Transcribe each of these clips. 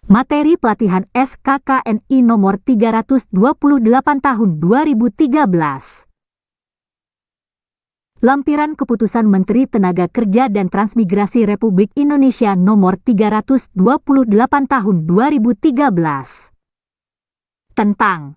Materi pelatihan SKKNI nomor 328 tahun 2013. Lampiran Keputusan Menteri Tenaga Kerja dan Transmigrasi Republik Indonesia nomor 328 tahun 2013. Tentang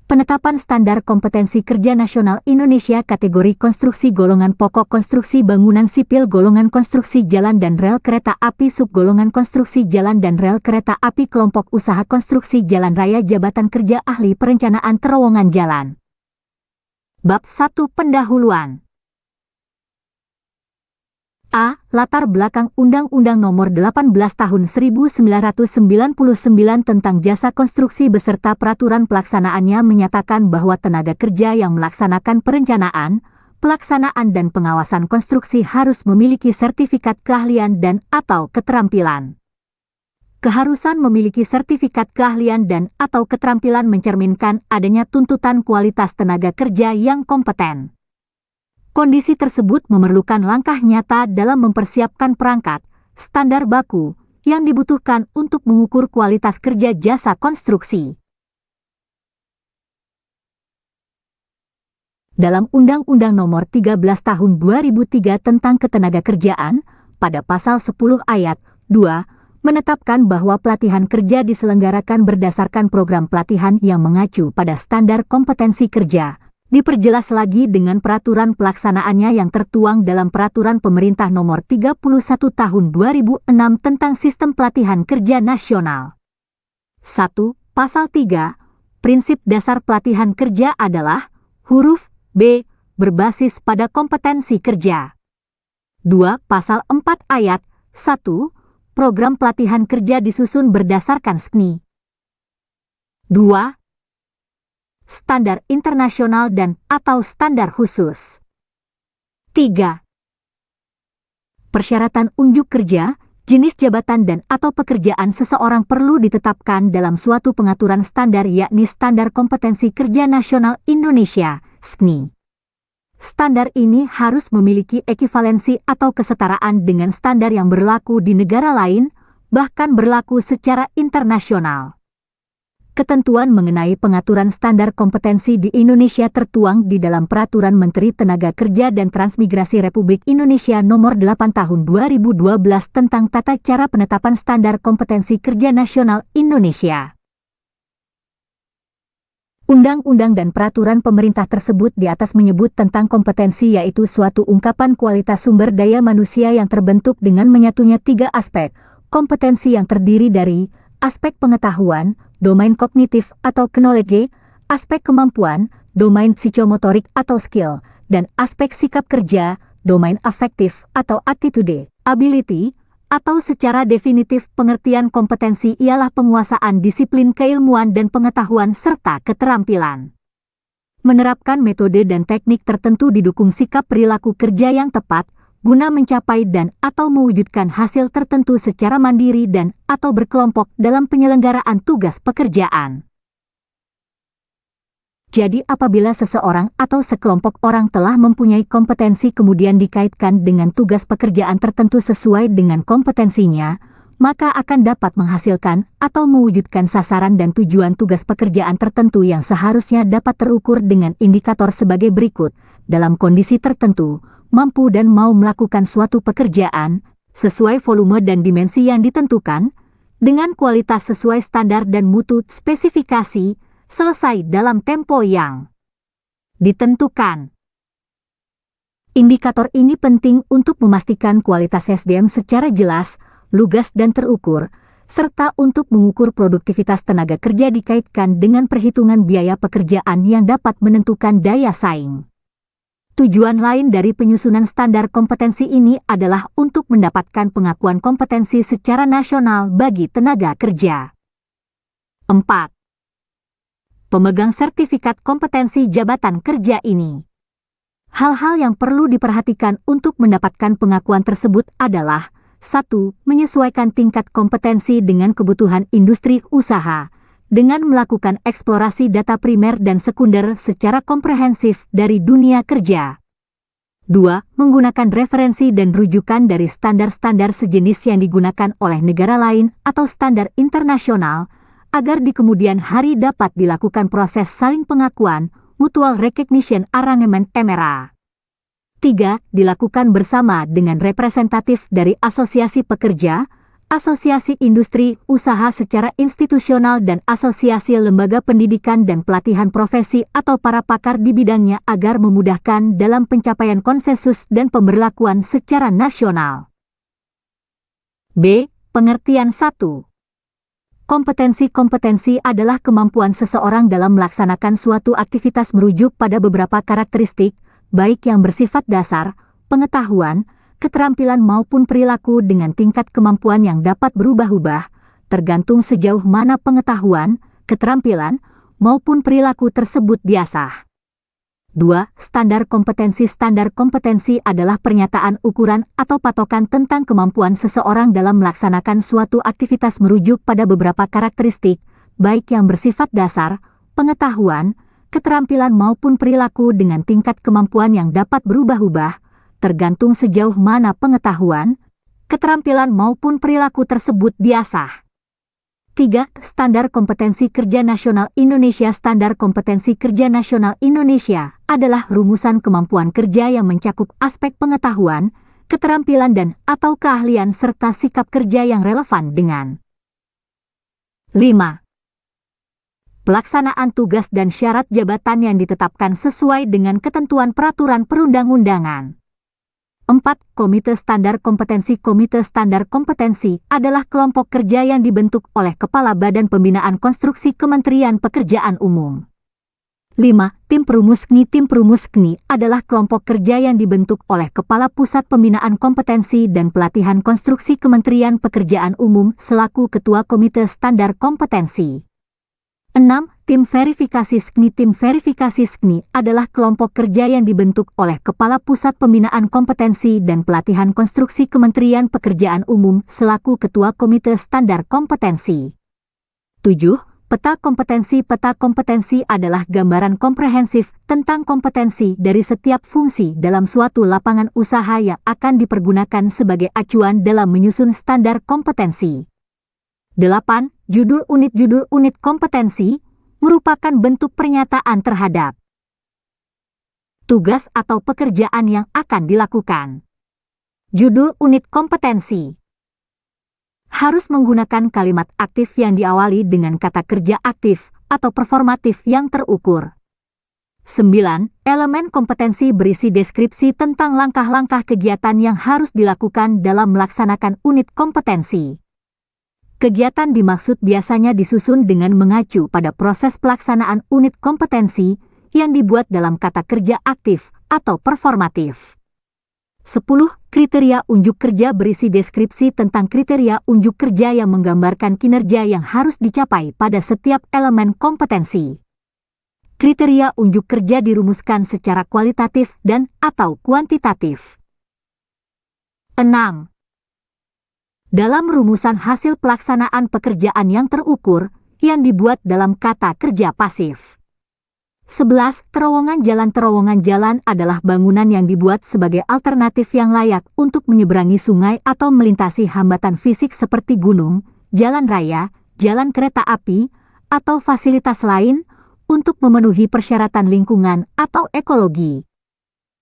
penetapan standar kompetensi kerja nasional Indonesia kategori konstruksi golongan pokok konstruksi bangunan sipil golongan konstruksi jalan dan rel kereta api subgolongan konstruksi jalan dan rel kereta api kelompok usaha konstruksi jalan raya jabatan kerja ahli perencanaan terowongan jalan. Bab 1 Pendahuluan. A. Latar belakang Undang-Undang Nomor 18 Tahun 1999 tentang Jasa Konstruksi beserta peraturan pelaksanaannya menyatakan bahwa tenaga kerja yang melaksanakan perencanaan, pelaksanaan dan pengawasan konstruksi harus memiliki sertifikat keahlian dan/atau keterampilan. Keharusan memiliki sertifikat keahlian dan/atau keterampilan mencerminkan adanya tuntutan kualitas tenaga kerja yang kompeten. Kondisi tersebut memerlukan langkah nyata dalam mempersiapkan perangkat, standar baku, yang dibutuhkan untuk mengukur kualitas kerja jasa konstruksi. Dalam Undang-Undang Nomor 13 Tahun 2003 tentang Ketenagakerjaan, pada pasal 10 ayat 2, menetapkan bahwa pelatihan kerja diselenggarakan berdasarkan program pelatihan yang mengacu pada standar kompetensi kerja. Diperjelas lagi dengan peraturan pelaksanaannya yang tertuang dalam Peraturan Pemerintah Nomor 31 Tahun 2006 tentang Sistem Pelatihan Kerja Nasional. 1. Pasal 3, prinsip dasar pelatihan kerja adalah huruf B, berbasis pada kompetensi kerja. 2. Pasal 4 ayat 1, program pelatihan kerja disusun berdasarkan SKNI. 2. Standar internasional dan/atau standar khusus. 3. Persyaratan unjuk kerja, jenis jabatan dan/atau pekerjaan seseorang perlu ditetapkan dalam suatu pengaturan standar yakni Standar Kompetensi Kerja Nasional Indonesia, SKNI. Standar ini harus memiliki ekivalensi atau kesetaraan dengan standar yang berlaku di negara lain, bahkan berlaku secara internasional. Ketentuan mengenai pengaturan standar kompetensi di Indonesia tertuang di dalam Peraturan Menteri Tenaga Kerja dan Transmigrasi Republik Indonesia Nomor 8 Tahun 2012 tentang Tata Cara Penetapan Standar Kompetensi Kerja Nasional Indonesia. Undang-undang dan peraturan pemerintah tersebut di atas menyebut tentang kompetensi yaitu suatu ungkapan kualitas sumber daya manusia yang terbentuk dengan menyatunya 3 aspek, kompetensi yang terdiri dari aspek pengetahuan, domain kognitif atau knowledge, aspek kemampuan, domain psikomotorik atau skill, dan aspek sikap kerja, domain afektif atau attitude, ability, atau secara definitif pengertian kompetensi ialah penguasaan disiplin keilmuan dan pengetahuan serta keterampilan. Menerapkan metode dan teknik tertentu didukung sikap perilaku kerja yang tepat, guna mencapai dan/atau mewujudkan hasil tertentu secara mandiri dan/atau berkelompok dalam penyelenggaraan tugas pekerjaan. Jadi apabila seseorang atau sekelompok orang telah mempunyai kompetensi kemudian dikaitkan dengan tugas pekerjaan tertentu sesuai dengan kompetensinya, maka akan dapat menghasilkan atau mewujudkan sasaran dan tujuan tugas pekerjaan tertentu yang seharusnya dapat terukur dengan indikator sebagai berikut. Dalam kondisi tertentu, mampu dan mau melakukan suatu pekerjaan, sesuai volume dan dimensi yang ditentukan, dengan kualitas sesuai standar dan mutu spesifikasi, selesai dalam tempo yang ditentukan. Indikator ini penting untuk memastikan kualitas SDM secara jelas, lugas dan terukur, serta untuk mengukur produktivitas tenaga kerja dikaitkan dengan perhitungan biaya pekerjaan yang dapat menentukan daya saing. Tujuan lain dari penyusunan standar kompetensi ini adalah untuk mendapatkan pengakuan kompetensi secara nasional bagi tenaga kerja. 4. Pemegang sertifikat kompetensi jabatan kerja ini. Hal-hal yang perlu diperhatikan untuk mendapatkan pengakuan tersebut adalah 1. Menyesuaikan tingkat kompetensi dengan kebutuhan industri usaha, dengan melakukan eksplorasi data primer dan sekunder secara komprehensif dari dunia kerja. 2. Menggunakan referensi dan rujukan dari standar-standar sejenis yang digunakan oleh negara lain atau standar internasional, agar di kemudian hari dapat dilakukan proses saling pengakuan, mutual recognition arrangement MRA. 3. Dilakukan bersama dengan representatif dari asosiasi pekerja, asosiasi industri, usaha secara institusional dan asosiasi lembaga pendidikan dan pelatihan profesi atau para pakar di bidangnya agar memudahkan dalam pencapaian konsensus dan pemberlakuan secara nasional. B. Pengertian 1. Kompetensi-kompetensi adalah kemampuan seseorang dalam melaksanakan suatu aktivitas merujuk pada beberapa karakteristik, baik yang bersifat dasar, pengetahuan, keterampilan maupun perilaku dengan tingkat kemampuan yang dapat berubah-ubah, tergantung sejauh mana pengetahuan, keterampilan, maupun perilaku tersebut diasah. 2. Standar kompetensi. Standar kompetensi adalah pernyataan ukuran atau patokan tentang kemampuan seseorang dalam melaksanakan suatu aktivitas merujuk pada beberapa karakteristik, baik yang bersifat dasar, pengetahuan, keterampilan maupun perilaku dengan tingkat kemampuan yang dapat berubah-ubah, tergantung sejauh mana pengetahuan, keterampilan maupun perilaku tersebut diasah. 3. Standar Kompetensi Kerja Nasional Indonesia. Standar Kompetensi Kerja Nasional Indonesia adalah rumusan kemampuan kerja yang mencakup aspek pengetahuan, keterampilan dan atau keahlian serta sikap kerja yang relevan dengan 5. Pelaksanaan tugas dan syarat jabatan yang ditetapkan sesuai dengan ketentuan peraturan perundang-undangan. 4. Komite Standar Kompetensi. Komite Standar Kompetensi adalah kelompok kerja yang dibentuk oleh Kepala Badan Pembinaan Konstruksi Kementerian Pekerjaan Umum. 5. Tim Perumus KNI. Tim Perumus KNI adalah kelompok kerja yang dibentuk oleh Kepala Pusat Pembinaan Kompetensi dan Pelatihan Konstruksi Kementerian Pekerjaan Umum selaku Ketua Komite Standar Kompetensi. 6. Tim Verifikasi SKNI. Tim Verifikasi SKNI adalah kelompok kerja yang dibentuk oleh Kepala Pusat Pembinaan Kompetensi dan Pelatihan Konstruksi Kementerian Pekerjaan Umum selaku Ketua Komite Standar Kompetensi. 7. Peta kompetensi. Peta kompetensi adalah gambaran komprehensif tentang kompetensi dari setiap fungsi dalam suatu lapangan usaha yang akan dipergunakan sebagai acuan dalam menyusun standar kompetensi. 8. Judul unit. Judul unit kompetensi merupakan bentuk pernyataan terhadap tugas atau pekerjaan yang akan dilakukan. Judul unit kompetensi harus menggunakan kalimat aktif yang diawali dengan kata kerja aktif atau performatif yang terukur. 9. Elemen kompetensi berisi deskripsi tentang langkah-langkah kegiatan yang harus dilakukan dalam melaksanakan unit kompetensi. Kegiatan dimaksud biasanya disusun dengan mengacu pada proses pelaksanaan unit kompetensi yang dibuat dalam kata kerja aktif atau performatif. 10. Kriteria unjuk kerja berisi deskripsi tentang kriteria unjuk kerja yang menggambarkan kinerja yang harus dicapai pada setiap elemen kompetensi. Kriteria unjuk kerja dirumuskan secara kualitatif dan atau kuantitatif. 6. Dalam rumusan hasil pelaksanaan pekerjaan yang terukur, yang dibuat dalam kata kerja pasif. 11. Terowongan jalan. Terowongan jalan adalah bangunan yang dibuat sebagai alternatif yang layak untuk menyeberangi sungai atau melintasi hambatan fisik seperti gunung, jalan raya, jalan kereta api, atau fasilitas lain untuk memenuhi persyaratan lingkungan atau ekologi.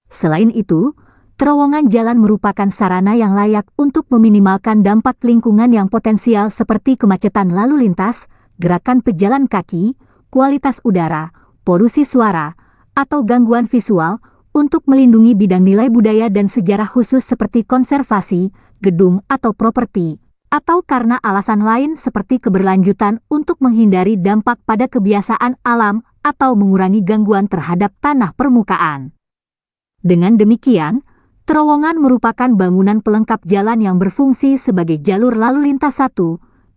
Selain itu, terowongan jalan merupakan sarana yang layak untuk meminimalkan dampak lingkungan yang potensial seperti kemacetan lalu lintas, gerakan pejalan kaki, kualitas udara, polusi suara, atau gangguan visual untuk melindungi bidang nilai budaya dan sejarah khusus seperti konservasi, gedung atau properti, atau karena alasan lain seperti keberlanjutan untuk menghindari dampak pada kebiasaan alam atau mengurangi gangguan terhadap tanah permukaan. Dengan demikian, terowongan merupakan bangunan pelengkap jalan yang berfungsi sebagai jalur lalu lintas. 1.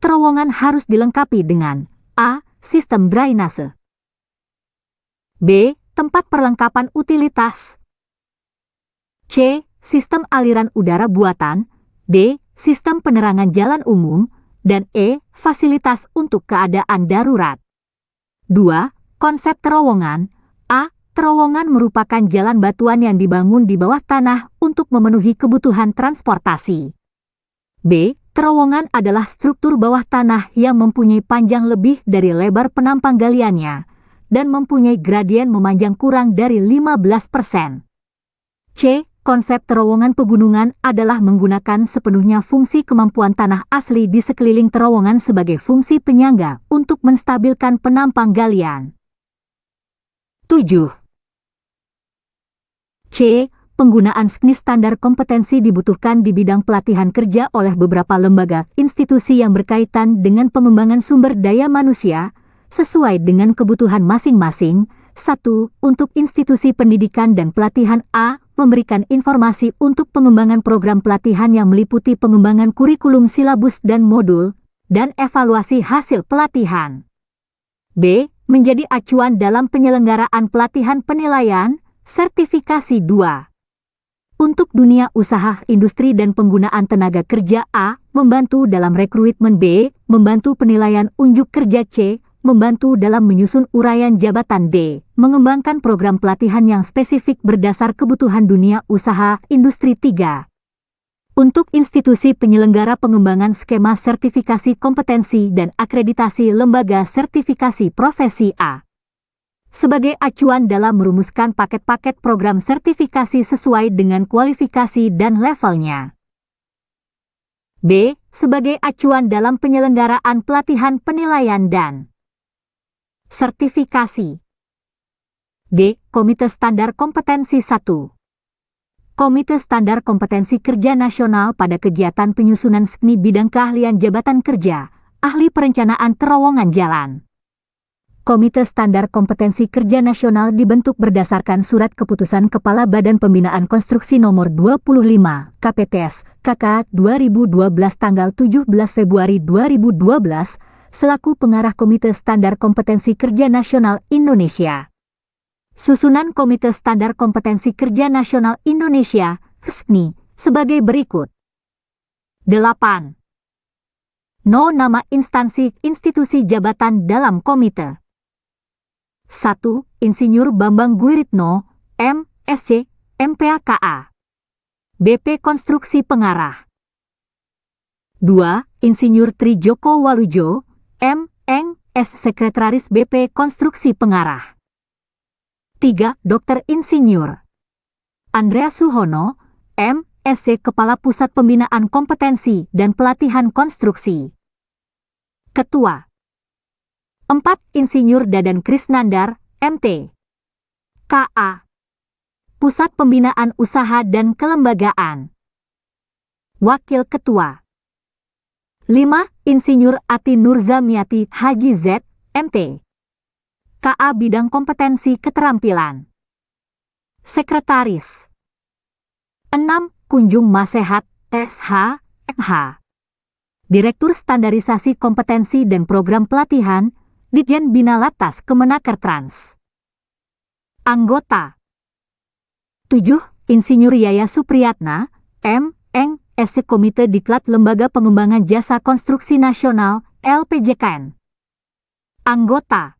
Terowongan harus dilengkapi dengan A. Sistem drainase. B. Tempat perlengkapan utilitas. C. Sistem aliran udara buatan. D. Sistem penerangan jalan umum. Dan E. Fasilitas untuk keadaan darurat. 2. Konsep terowongan. A. Terowongan merupakan jalan batuan yang dibangun di bawah tanah untuk memenuhi kebutuhan transportasi. B. Terowongan adalah struktur bawah tanah yang mempunyai panjang lebih dari lebar penampang galiannya dan mempunyai gradien memanjang kurang dari 15%. C. Konsep terowongan pegunungan adalah menggunakan sepenuhnya fungsi kemampuan tanah asli di sekeliling terowongan sebagai fungsi penyangga untuk menstabilkan penampang galian. 7. C. Penggunaan SKNI standar kompetensi dibutuhkan di bidang pelatihan kerja oleh beberapa lembaga institusi yang berkaitan dengan pengembangan sumber daya manusia, sesuai dengan kebutuhan masing-masing. 1. Untuk institusi pendidikan dan pelatihan A, memberikan informasi untuk pengembangan program pelatihan yang meliputi pengembangan kurikulum silabus dan modul, dan evaluasi hasil pelatihan. B. Menjadi acuan dalam penyelenggaraan pelatihan penilaian, sertifikasi 2. Untuk dunia usaha, industri dan penggunaan tenaga kerja A, membantu dalam rekrutmen. B. Membantu penilaian unjuk kerja. C. Membantu dalam menyusun uraian jabatan. D. Mengembangkan program pelatihan yang spesifik berdasar kebutuhan dunia usaha, industri 3. Untuk institusi penyelenggara pengembangan skema sertifikasi kompetensi dan akreditasi lembaga sertifikasi profesi A. Sebagai acuan dalam merumuskan paket-paket program sertifikasi sesuai dengan kualifikasi dan levelnya. B. Sebagai acuan dalam penyelenggaraan pelatihan penilaian dan sertifikasi. D. Komite Standar Kompetensi 1. Komite Standar Kompetensi Kerja Nasional pada kegiatan penyusunan SKNI bidang keahlian jabatan kerja, ahli perencanaan terowongan jalan. Komite Standar Kompetensi Kerja Nasional dibentuk berdasarkan Surat Keputusan Kepala Badan Pembinaan Konstruksi Nomor 25, KPTS, KK 2012 tanggal 17 Februari 2012, selaku pengarah Komite Standar Kompetensi Kerja Nasional Indonesia. Susunan Komite Standar Kompetensi Kerja Nasional Indonesia, SKNI, sebagai berikut. 8. No nama instansi institusi jabatan dalam komite. 1. Insinyur Bambang Guritno, M.Sc., MPAKA. BP Konstruksi Pengarah. 2. Insinyur Tri Joko Walujo, M.Eng., S. Sekretaris BP Konstruksi Pengarah. 3. Dr. Insinyur Andreas Suhono, M.Sc., Kepala Pusat Pembinaan Kompetensi dan Pelatihan Konstruksi. Ketua. 4. Insinyur Dadan Krisnandar, MT. KA. Pusat Pembinaan Usaha dan Kelembagaan. Wakil Ketua. 5. Insinyur Ati Nurzamiati Haji Z, MT. KA Bidang Kompetensi Keterampilan. Sekretaris. 6. Kunjung Masehat, SH, MH. Direktur Standarisasi Kompetensi dan Program Pelatihan, Ditjen Bina Latas Kemenaker Trans. Anggota. 7. Insinyur Yaya Supriyatna, M.Eng., SC, Komite Diklat Lembaga Pengembangan Jasa Konstruksi Nasional, LPJKN. Anggota.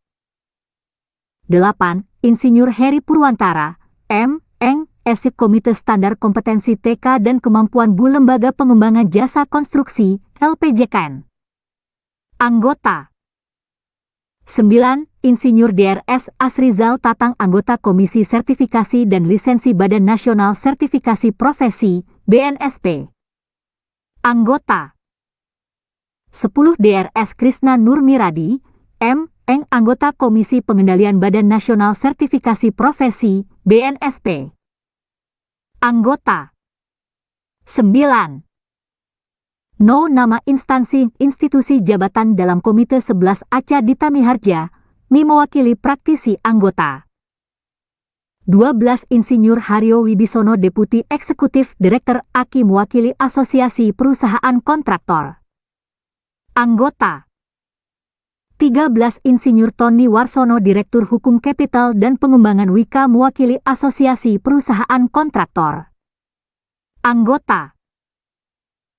8. Insinyur Heri Purwantara, M.Eng., SC, Komite Standar Kompetensi TK dan Kemampuan Bu Lembaga Pengembangan Jasa Konstruksi, LPJKN. Anggota. 9. Insinyur DRS Asrizal Tatang, anggota Komisi Sertifikasi dan Lisensi Badan Nasional Sertifikasi Profesi, BNSP. Anggota. 10. DRS Krisna Nurmiradi, M.Eng., anggota Komisi Pengendalian Badan Nasional Sertifikasi Profesi, BNSP. Anggota. 9. No nama instansi institusi jabatan dalam Komite 11 Aca Dita Miharja, Mi mewakili praktisi anggota. 12. Insinyur Haryo Wibisono, Deputi Eksekutif Direktur AKI, mewakili Asosiasi Perusahaan Kontraktor. Anggota. 13. Insinyur Tony Warsono, Direktur Hukum Kapital dan Pengembangan Wika, mewakili Asosiasi Perusahaan Kontraktor. Anggota.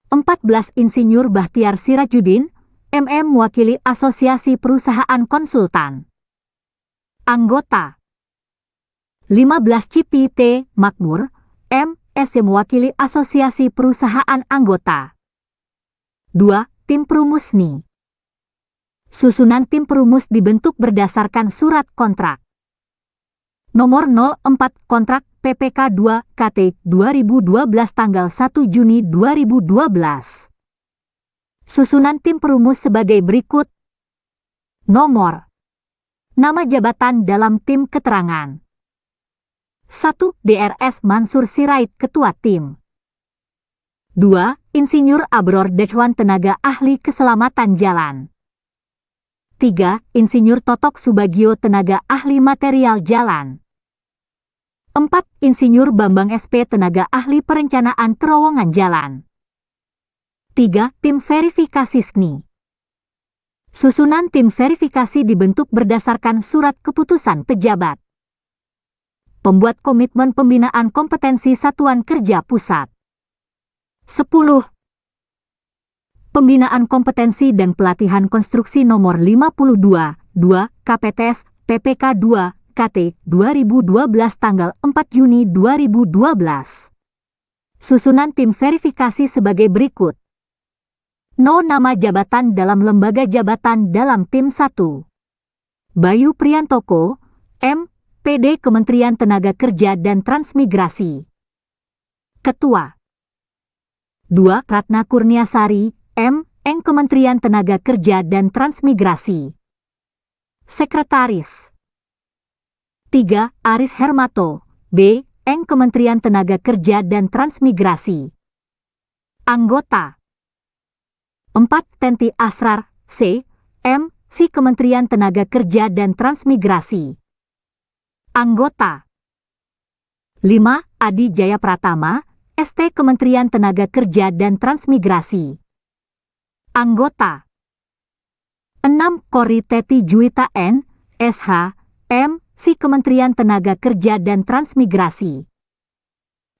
14. Insinyur Bahtiar Sirajuddin, MM, mewakili Asosiasi Perusahaan Konsultan. Anggota. 15 CPT Makmur, M.S. mewakili Asosiasi Perusahaan Anggota. 2. Tim Perumusni. Susunan tim perumus dibentuk berdasarkan surat kontrak. Nomor 04 Kontrak PPK 2 KT 2012 tanggal 1 Juni 2012. Susunan tim perumus sebagai berikut. Nomor. Nama jabatan dalam tim keterangan. 1. DRS Mansur Sirait Ketua Tim. 2. Insinyur Abror Dechwan Tenaga Ahli Keselamatan Jalan. 3. Insinyur Totok Subagio Tenaga Ahli Material Jalan. 4. Insinyur Bambang SP Tenaga Ahli Perencanaan Terowongan Jalan. 3. Tim Verifikasi SNI. Susunan tim verifikasi dibentuk berdasarkan surat keputusan pejabat. Pembuat komitmen pembinaan kompetensi Satuan Kerja Pusat. 10. Pembinaan kompetensi dan pelatihan konstruksi nomor 52, 2, KPTS, PPK 2, KT 2012 tanggal 4 Juni 2012. Susunan tim verifikasi sebagai berikut. Nama jabatan dalam lembaga jabatan dalam tim 1. Bayu Priantoko, M. PD Kementerian Tenaga Kerja dan Transmigrasi. Ketua. 2. Ratna Kurniasari, M. Eng Kementerian Tenaga Kerja dan Transmigrasi. Sekretaris. 3. Aris Hermato, B. Eng Kementerian Tenaga Kerja dan Transmigrasi. Anggota. 4. Tenti Asrar, C. M. Si Kementerian Tenaga Kerja dan Transmigrasi. Anggota. 5. Adi Jaya Pratama, ST Kementerian Tenaga Kerja dan Transmigrasi. Anggota. 6. Kori Teti Juwita N, SH, M. Si Kementerian Tenaga Kerja dan Transmigrasi.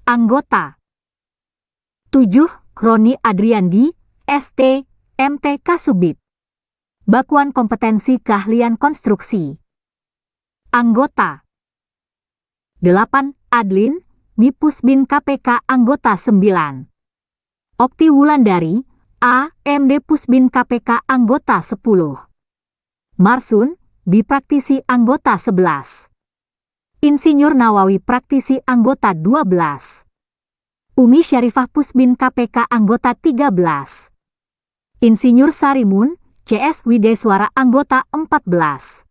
Anggota. 7. Roni Adriandi, ST, MT Kasubit. Bakuan Kompetensi Keahlian Konstruksi. Anggota. 8. Adlin, Mipusbin KPK Anggota 9. Okti Wulandari, A. MD Pusbin KPK Anggota 10. Marsun, Bipraktisi Anggota 11. Insinyur Nawawi Praktisi Anggota 12. Umi Syarifah Pusbin KPK Anggota 13. Insinyur Sarimun, CS Wideswara Anggota 14.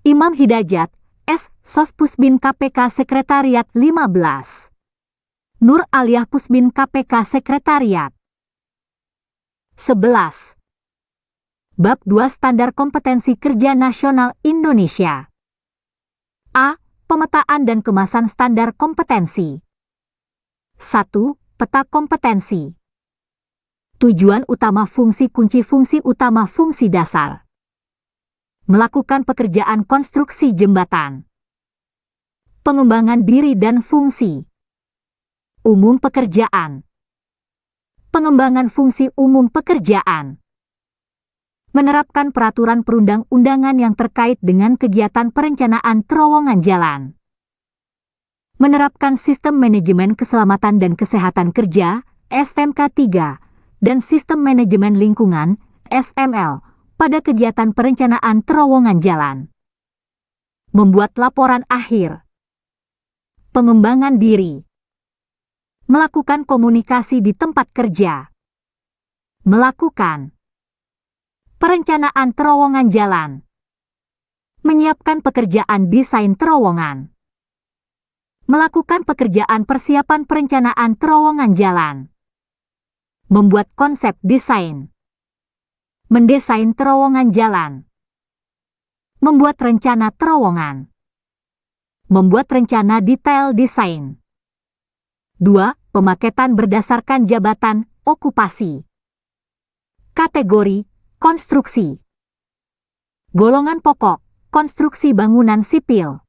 Imam Hidayat, S. Sos Pusbin KPK Sekretariat 15. Nur Aliyah Pusbin KPK Sekretariat. 11. Bab 2 Standar Kompetensi Kerja Nasional Indonesia. A. Pemetaan dan kemasan standar kompetensi. 1. Peta kompetensi. Tujuan utama fungsi kunci fungsi utama fungsi dasar. Melakukan pekerjaan konstruksi jembatan. Pengembangan diri dan fungsi. Umum pekerjaan. Pengembangan fungsi umum pekerjaan. Menerapkan peraturan perundang-undangan yang terkait dengan kegiatan perencanaan terowongan jalan. Menerapkan sistem manajemen keselamatan dan kesehatan kerja, SMK 3, dan sistem manajemen lingkungan, SML, pada kegiatan perencanaan terowongan jalan. Membuat laporan akhir. Pengembangan diri. Melakukan komunikasi di tempat kerja. Melakukan perencanaan terowongan jalan. Menyiapkan pekerjaan desain terowongan. Melakukan pekerjaan persiapan perencanaan terowongan jalan. Membuat konsep desain. Mendesain terowongan jalan. Membuat rencana terowongan. Membuat rencana detail desain. 2. Pemaketan berdasarkan jabatan, okupasi. Kategori, konstruksi. Golongan pokok, konstruksi bangunan sipil.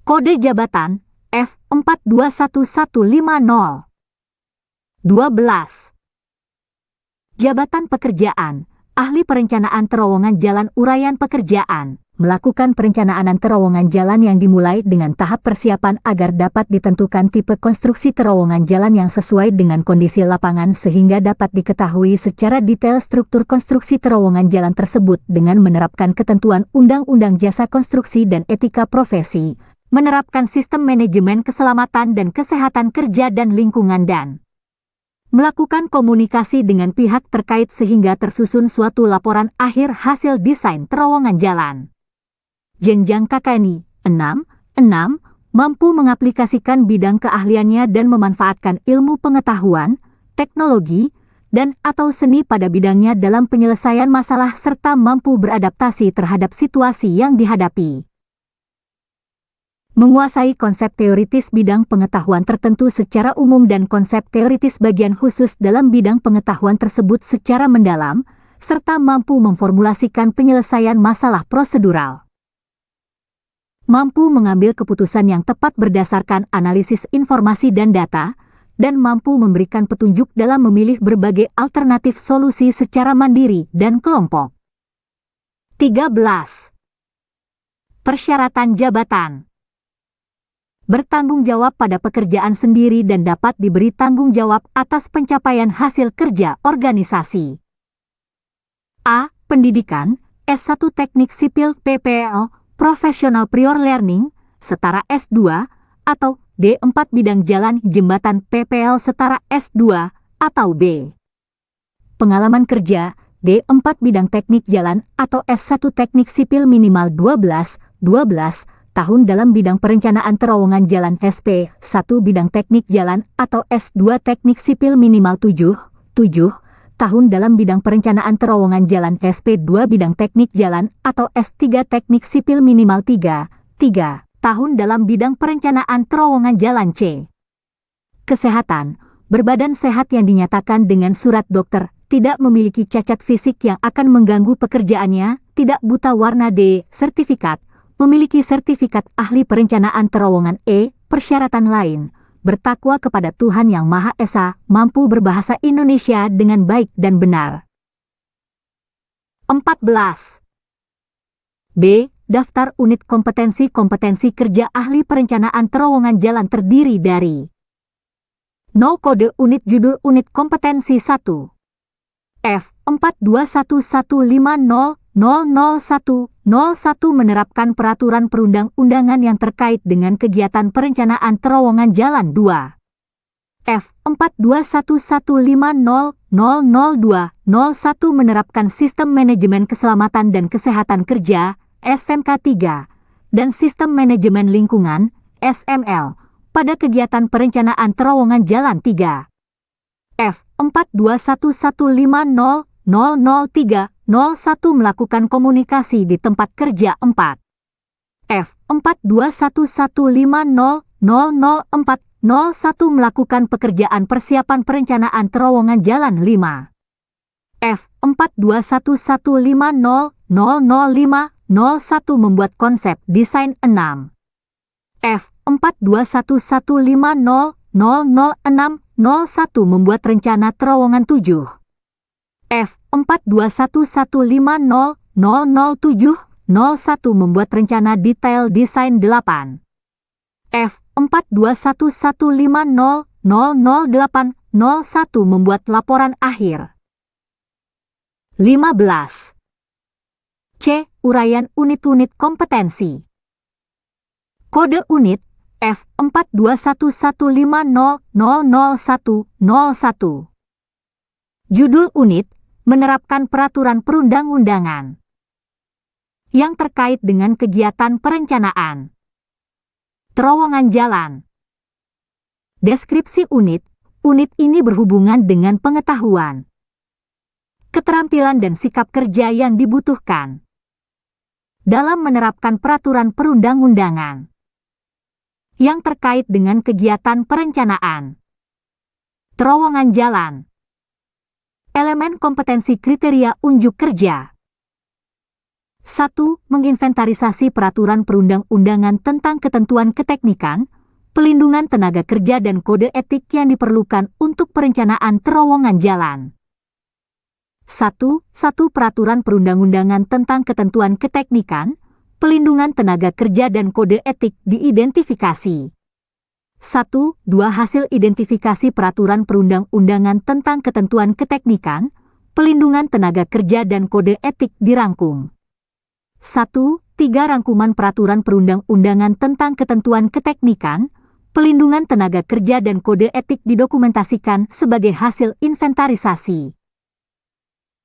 Kode jabatan, F421150. 12. Jabatan pekerjaan, ahli perencanaan terowongan jalan uraian pekerjaan, Melakukan perencanaan terowongan jalan yang dimulai dengan tahap persiapan agar dapat ditentukan tipe konstruksi terowongan jalan yang sesuai dengan kondisi lapangan sehingga dapat diketahui secara detail struktur konstruksi terowongan jalan tersebut dengan menerapkan ketentuan Undang-Undang Jasa Konstruksi dan Etika Profesi, menerapkan sistem manajemen keselamatan dan kesehatan kerja dan lingkungan dan melakukan komunikasi dengan pihak terkait sehingga tersusun suatu laporan akhir hasil desain terowongan jalan. Jenjang KKNI 6. Mampu mengaplikasikan bidang keahliannya dan memanfaatkan ilmu pengetahuan, teknologi, dan atau seni pada bidangnya dalam penyelesaian masalah serta mampu beradaptasi terhadap situasi yang dihadapi. Menguasai konsep teoritis bidang pengetahuan tertentu secara umum dan konsep teoritis bagian khusus dalam bidang pengetahuan tersebut secara mendalam, serta mampu memformulasikan penyelesaian masalah prosedural. Mampu mengambil keputusan yang tepat berdasarkan analisis informasi dan data, dan mampu memberikan petunjuk dalam memilih berbagai alternatif solusi secara mandiri dan kelompok. 13. Persyaratan jabatan. Bertanggung jawab pada pekerjaan sendiri dan dapat diberi tanggung jawab atas pencapaian hasil kerja organisasi. A. Pendidikan, S1 Teknik Sipil PPL, Professional Prior Learning, setara S2, atau D4 Bidang Jalan Jembatan PPL setara S2, atau B. Pengalaman kerja, D4 Bidang Teknik Jalan atau S1 Teknik Sipil minimal 12 tahun dalam bidang perencanaan terowongan jalan SP1 Bidang Teknik Jalan atau S2 Teknik Sipil minimal 7 tahun dalam bidang perencanaan terowongan jalan SP2 Bidang Teknik Jalan atau S3 Teknik Sipil minimal 3 tahun dalam bidang perencanaan terowongan jalan C. Kesehatan, berbadan sehat yang dinyatakan dengan surat dokter, tidak memiliki cacat fisik yang akan mengganggu pekerjaannya, tidak buta warna D. Sertifikat, memiliki sertifikat ahli perencanaan terowongan E. Persyaratan lain, bertakwa kepada Tuhan Yang Maha Esa, mampu berbahasa Indonesia dengan baik dan benar. 14. B. Daftar unit kompetensi kerja ahli perencanaan terowongan jalan terdiri dari No kode unit judul unit kompetensi 1 F 4211500001 menerapkan peraturan perundang-undangan yang terkait dengan kegiatan perencanaan terowongan jalan 2. F 421150000201 menerapkan sistem manajemen keselamatan dan kesehatan kerja SMK 3 dan sistem manajemen lingkungan SML pada kegiatan perencanaan terowongan jalan 3. F 421150000301 melakukan komunikasi di tempat kerja 4. F 421150000401 melakukan pekerjaan persiapan perencanaan terowongan jalan 5. F 421150000501 membuat konsep desain 6. F 421150000601 membuat rencana terowongan 7. F 421150000701 membuat rencana detail desain 8. F 421150000801 membuat laporan akhir. 15. C. Uraian unit-unit kompetensi. Kode unit F 421150000101. Judul unit menerapkan peraturan perundang-undangan yang terkait dengan kegiatan perencanaan terowongan jalan. Deskripsi unit ini berhubungan dengan pengetahuan, keterampilan dan sikap kerja yang dibutuhkan dalam menerapkan peraturan perundang-undangan yang terkait dengan kegiatan perencanaan terowongan jalan. Elemen kompetensi kriteria unjuk kerja. 1. Menginventarisasi peraturan perundang-undangan tentang ketentuan keteknikan, pelindungan tenaga kerja dan kode etik yang diperlukan untuk perencanaan terowongan jalan. 1. Peraturan perundang-undangan tentang ketentuan keteknikan, pelindungan tenaga kerja dan kode etik diidentifikasi. 1. 2 Hasil identifikasi peraturan perundang-undangan tentang ketentuan keteknikan, pelindungan tenaga kerja dan kode etik dirangkum. 1. 3 Rangkuman peraturan perundang-undangan tentang ketentuan keteknikan, pelindungan tenaga kerja dan kode etik didokumentasikan sebagai hasil inventarisasi.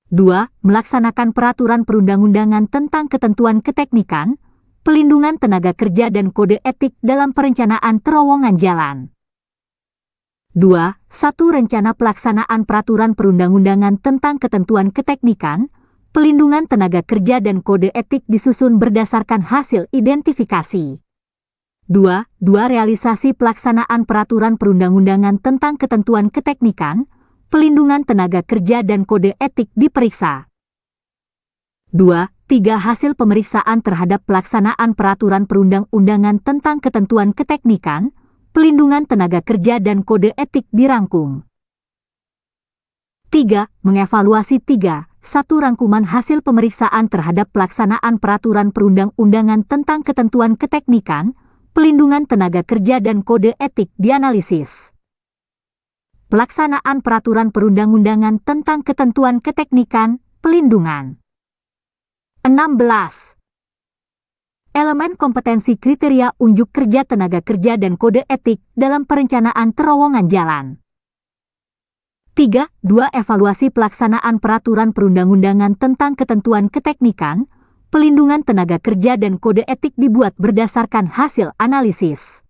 2. Melaksanakan peraturan perundang-undangan tentang ketentuan keteknikan, pelindungan tenaga kerja dan kode etik dalam perencanaan terowongan jalan. 2. 1 Rencana pelaksanaan peraturan perundang-undangan tentang ketentuan keteknikan, pelindungan tenaga kerja dan kode etik disusun berdasarkan hasil identifikasi. 2. Realisasi pelaksanaan peraturan perundang-undangan tentang ketentuan keteknikan, pelindungan tenaga kerja dan kode etik diperiksa. 2. 3 Hasil pemeriksaan terhadap pelaksanaan peraturan perundang-undangan tentang ketentuan keteknikan, pelindungan tenaga kerja dan kode etik dirangkum. 3. Mengevaluasi 3. 1 Rangkuman hasil pemeriksaan terhadap pelaksanaan peraturan perundang-undangan tentang ketentuan keteknikan, pelindungan tenaga kerja dan kode etik dianalisis. Pelaksanaan peraturan perundang-undangan tentang ketentuan keteknikan, pelindungan. 16. Elemen kompetensi kriteria unjuk kerja tenaga kerja dan kode etik dalam perencanaan terowongan jalan. 3. 2 Evaluasi pelaksanaan peraturan perundang-undangan tentang ketentuan keteknikan, pelindungan tenaga kerja dan kode etik dibuat berdasarkan hasil analisis.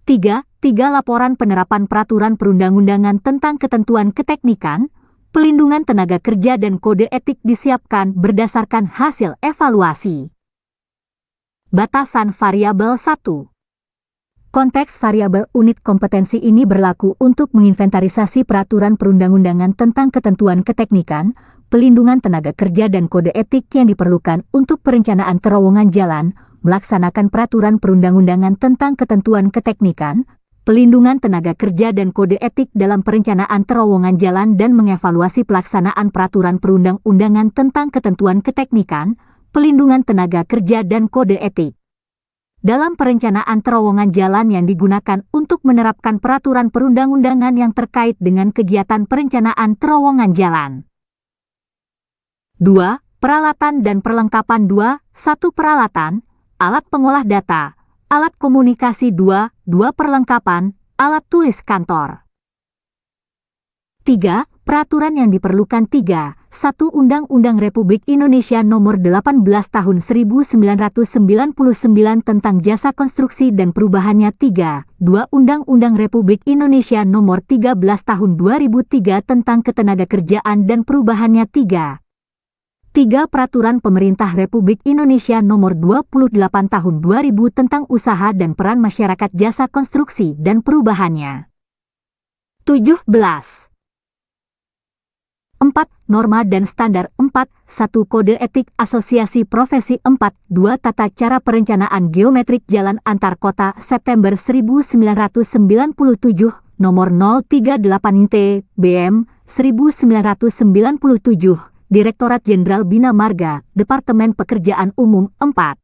3. Laporan penerapan peraturan perundang-undangan tentang ketentuan keteknikan, pelindungan tenaga kerja dan kode etik disiapkan berdasarkan hasil evaluasi. Batasan variabel 1. Konteks variabel unit kompetensi ini berlaku untuk menginventarisasi peraturan perundang-undangan tentang ketentuan keteknikan, pelindungan tenaga kerja dan kode etik yang diperlukan untuk perencanaan terowongan jalan, melaksanakan peraturan perundang-undangan tentang ketentuan keteknikan, pelindungan tenaga kerja dan kode etik dalam perencanaan terowongan jalan dan mengevaluasi pelaksanaan peraturan perundang-undangan tentang ketentuan keteknikan, pelindungan tenaga kerja dan kode etik. Dalam perencanaan terowongan jalan yang digunakan untuk menerapkan peraturan perundang-undangan yang terkait dengan kegiatan perencanaan terowongan jalan. 2. Peralatan dan perlengkapan 2. 1 Peralatan, alat pengolah data, alat komunikasi 2. Perlengkapan, alat tulis kantor. 3. Peraturan yang diperlukan 3. 1 Undang-Undang Republik Indonesia Nomor 18 Tahun 1999 tentang Jasa Konstruksi dan Perubahannya 3. 2 Undang-Undang Republik Indonesia Nomor 13 Tahun 2003 tentang Ketenagakerjaan dan Perubahannya 3. 3 Peraturan Pemerintah Republik Indonesia Nomor 28 Tahun 2000 tentang Usaha dan Peran Masyarakat Jasa Konstruksi dan Perubahannya. 17. 4. Norma dan Standar 4. 1 Kode Etik Asosiasi Profesi 4. 2 Tata Cara Perencanaan Geometrik Jalan Antar Kota September 1997 Nomor 038 INT BM 1997 Direktorat Jenderal Bina Marga Departemen Pekerjaan Umum 4.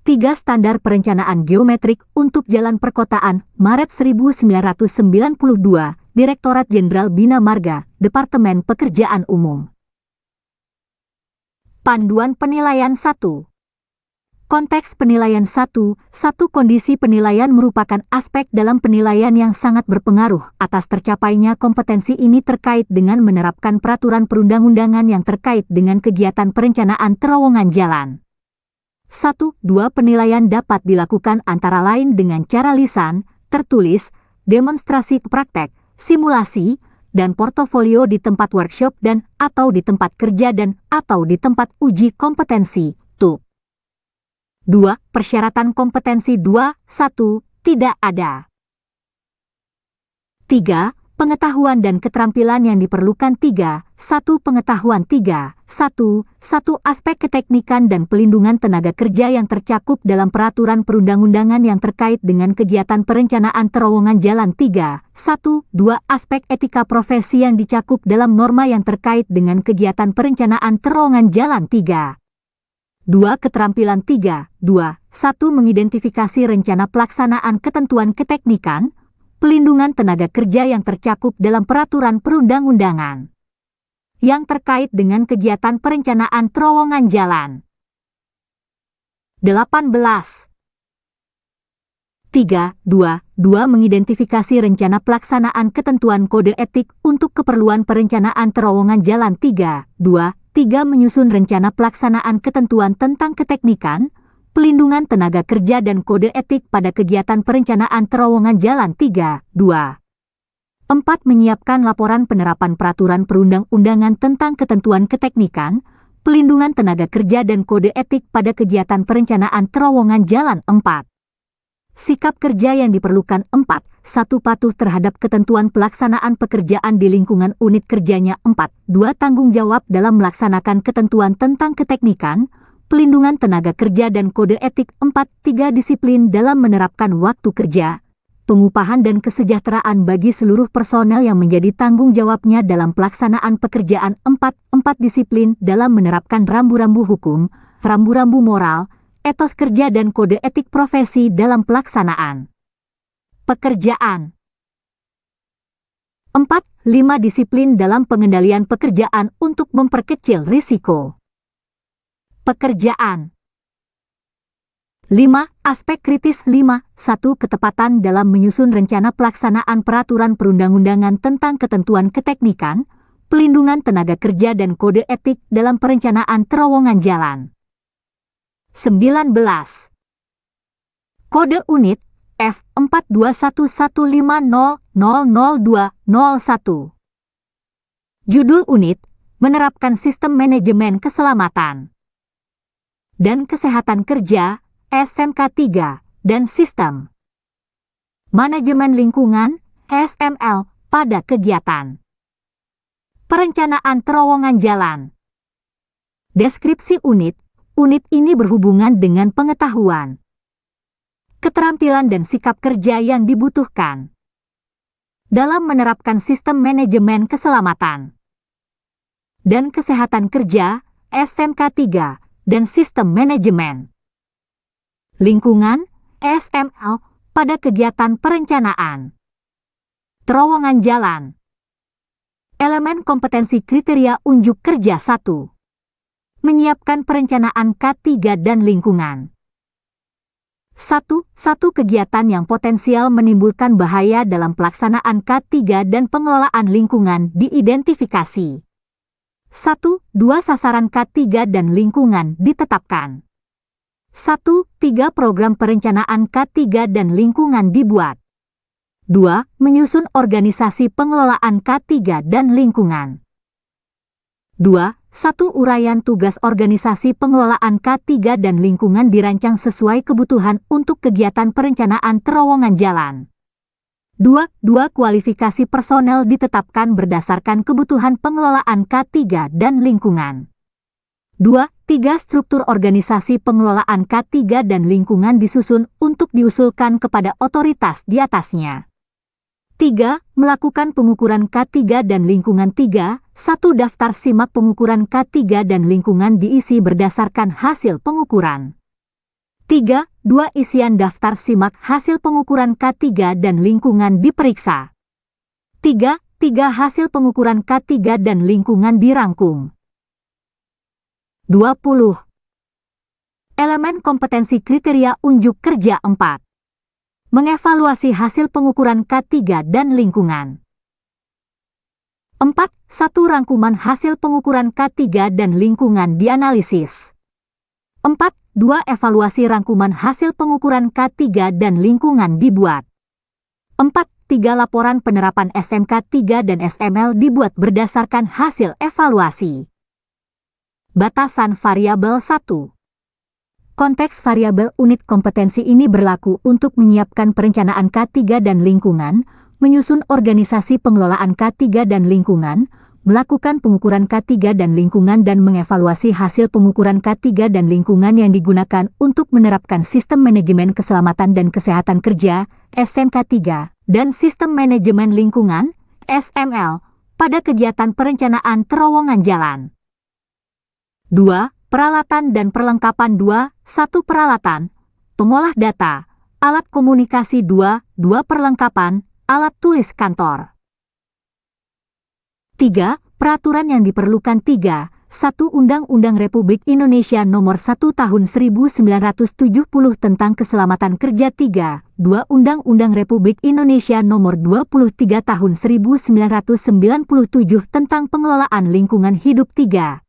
3 Standar Perencanaan Geometrik untuk Jalan Perkotaan Maret 1992 Direktorat Jenderal Bina Marga, Departemen Pekerjaan Umum. Panduan Penilaian 1. Konteks penilaian 1. 1 Kondisi penilaian merupakan aspek dalam penilaian yang sangat berpengaruh atas tercapainya kompetensi ini terkait dengan menerapkan peraturan perundang-undangan yang terkait dengan kegiatan perencanaan terowongan jalan. 1. 2 Penilaian dapat dilakukan antara lain dengan cara lisan, tertulis, demonstrasi praktek, simulasi, dan portofolio di tempat workshop dan atau di tempat kerja dan atau di tempat uji kompetensi, TUK. 2. Persyaratan kompetensi 2. 1. Tidak ada. 3. Pengetahuan dan keterampilan yang diperlukan 3. 1. Pengetahuan 3. 1. Aspek keteknikan dan pelindungan tenaga kerja yang tercakup dalam peraturan perundang-undangan yang terkait dengan kegiatan perencanaan terowongan jalan 3. 1. 2. Aspek etika profesi yang dicakup dalam norma yang terkait dengan kegiatan perencanaan terowongan jalan 3. 2. Keterampilan 3, 2, 1. Mengidentifikasi rencana pelaksanaan ketentuan keteknikan, pelindungan tenaga kerja yang tercakup dalam peraturan perundang-undangan yang terkait dengan kegiatan perencanaan terowongan jalan. 18. 3, 2, 2. Mengidentifikasi rencana pelaksanaan ketentuan kode etik untuk keperluan perencanaan terowongan jalan. 3, 2, 3. Menyusun rencana pelaksanaan ketentuan tentang keteknikan, pelindungan tenaga kerja dan kode etik pada kegiatan perencanaan terowongan jalan. 3, 2, 4. Menyiapkan laporan penerapan peraturan perundang-undangan tentang ketentuan keteknikan, pelindungan tenaga kerja dan kode etik pada kegiatan perencanaan terowongan jalan. 4. Sikap kerja yang diperlukan. 4. 1. Patuh terhadap ketentuan pelaksanaan pekerjaan di lingkungan unit kerjanya. 4. 2. Tanggung jawab dalam melaksanakan ketentuan tentang keteknikan, pelindungan tenaga kerja dan kode etik. 4. 3. Disiplin dalam menerapkan waktu kerja, pengupahan dan kesejahteraan bagi seluruh personel yang menjadi tanggung jawabnya dalam pelaksanaan pekerjaan. 4. 4. Disiplin dalam menerapkan rambu-rambu hukum, rambu-rambu moral, etos kerja dan kode etik profesi dalam pelaksanaan pekerjaan. 4. 5. Disiplin dalam pengendalian pekerjaan untuk memperkecil risiko pekerjaan. 5. Aspek kritis. 5. 1. Ketepatan dalam menyusun rencana pelaksanaan peraturan perundang-undangan tentang ketentuan keteknikan, pelindungan tenaga kerja dan kode etik dalam perencanaan terowongan jalan. 19. Kode unit F421150000201. Judul unit, menerapkan sistem manajemen keselamatan dan kesehatan kerja SMK 3 dan sistem manajemen lingkungan SML pada kegiatan perencanaan terowongan jalan. Deskripsi unit. Unit ini berhubungan dengan pengetahuan, keterampilan dan sikap kerja yang dibutuhkan dalam menerapkan sistem manajemen keselamatan dan kesehatan kerja SMK 3 dan sistem manajemen lingkungan SML pada kegiatan perencanaan terowongan jalan. Elemen kompetensi kriteria unjuk kerja. 1. Menyiapkan perencanaan K3 dan lingkungan. 1. Kegiatan yang potensial menimbulkan bahaya dalam pelaksanaan K3 dan pengelolaan lingkungan diidentifikasi. 1. 2. Sasaran K3 dan lingkungan ditetapkan. 1. 3. Program perencanaan K3 dan lingkungan dibuat. 2. Menyusun organisasi pengelolaan K3 dan lingkungan. 2. 1. Uraian tugas organisasi pengelolaan K3 dan lingkungan dirancang sesuai kebutuhan untuk kegiatan perencanaan terowongan jalan. 2. Kualifikasi personel ditetapkan berdasarkan kebutuhan pengelolaan K3 dan lingkungan. 2. Struktur organisasi pengelolaan K3 dan lingkungan disusun untuk diusulkan kepada otoritas di atasnya. 3. Melakukan pengukuran K3 dan lingkungan. 3. 1. Daftar simak pengukuran K3 dan lingkungan diisi berdasarkan hasil pengukuran. 3. Isian daftar simak hasil pengukuran K3 dan lingkungan diperiksa. 3. Hasil pengukuran K3 dan lingkungan dirangkum. 20. Elemen kompetensi kriteria unjuk kerja. 4. Mengevaluasi hasil pengukuran K3 dan lingkungan. 4. 1. Rangkuman hasil pengukuran K3 dan lingkungan dianalisis. 4. Evaluasi rangkuman hasil pengukuran K3 dan lingkungan dibuat. 4. Laporan penerapan SMK 3 dan SML dibuat berdasarkan hasil evaluasi. Batasan variabel 1. Konteks variabel unit kompetensi ini berlaku untuk menyiapkan perencanaan K3 dan lingkungan, menyusun organisasi pengelolaan K3 dan lingkungan, melakukan pengukuran K3 dan lingkungan dan mengevaluasi hasil pengukuran K3 dan lingkungan yang digunakan untuk menerapkan sistem manajemen keselamatan dan kesehatan kerja SMK 3 dan sistem manajemen lingkungan SML pada kegiatan perencanaan terowongan jalan. 2. Peralatan dan perlengkapan 2, 1 peralatan, pengolah data, alat komunikasi 2, 2 perlengkapan, alat tulis kantor. 3. Peraturan yang diperlukan 3. 1. Undang-Undang Republik Indonesia Nomor 1 Tahun 1970 tentang Keselamatan Kerja 3. 2. Undang-Undang Republik Indonesia Nomor 23 Tahun 1997 tentang Pengelolaan Lingkungan Hidup 3.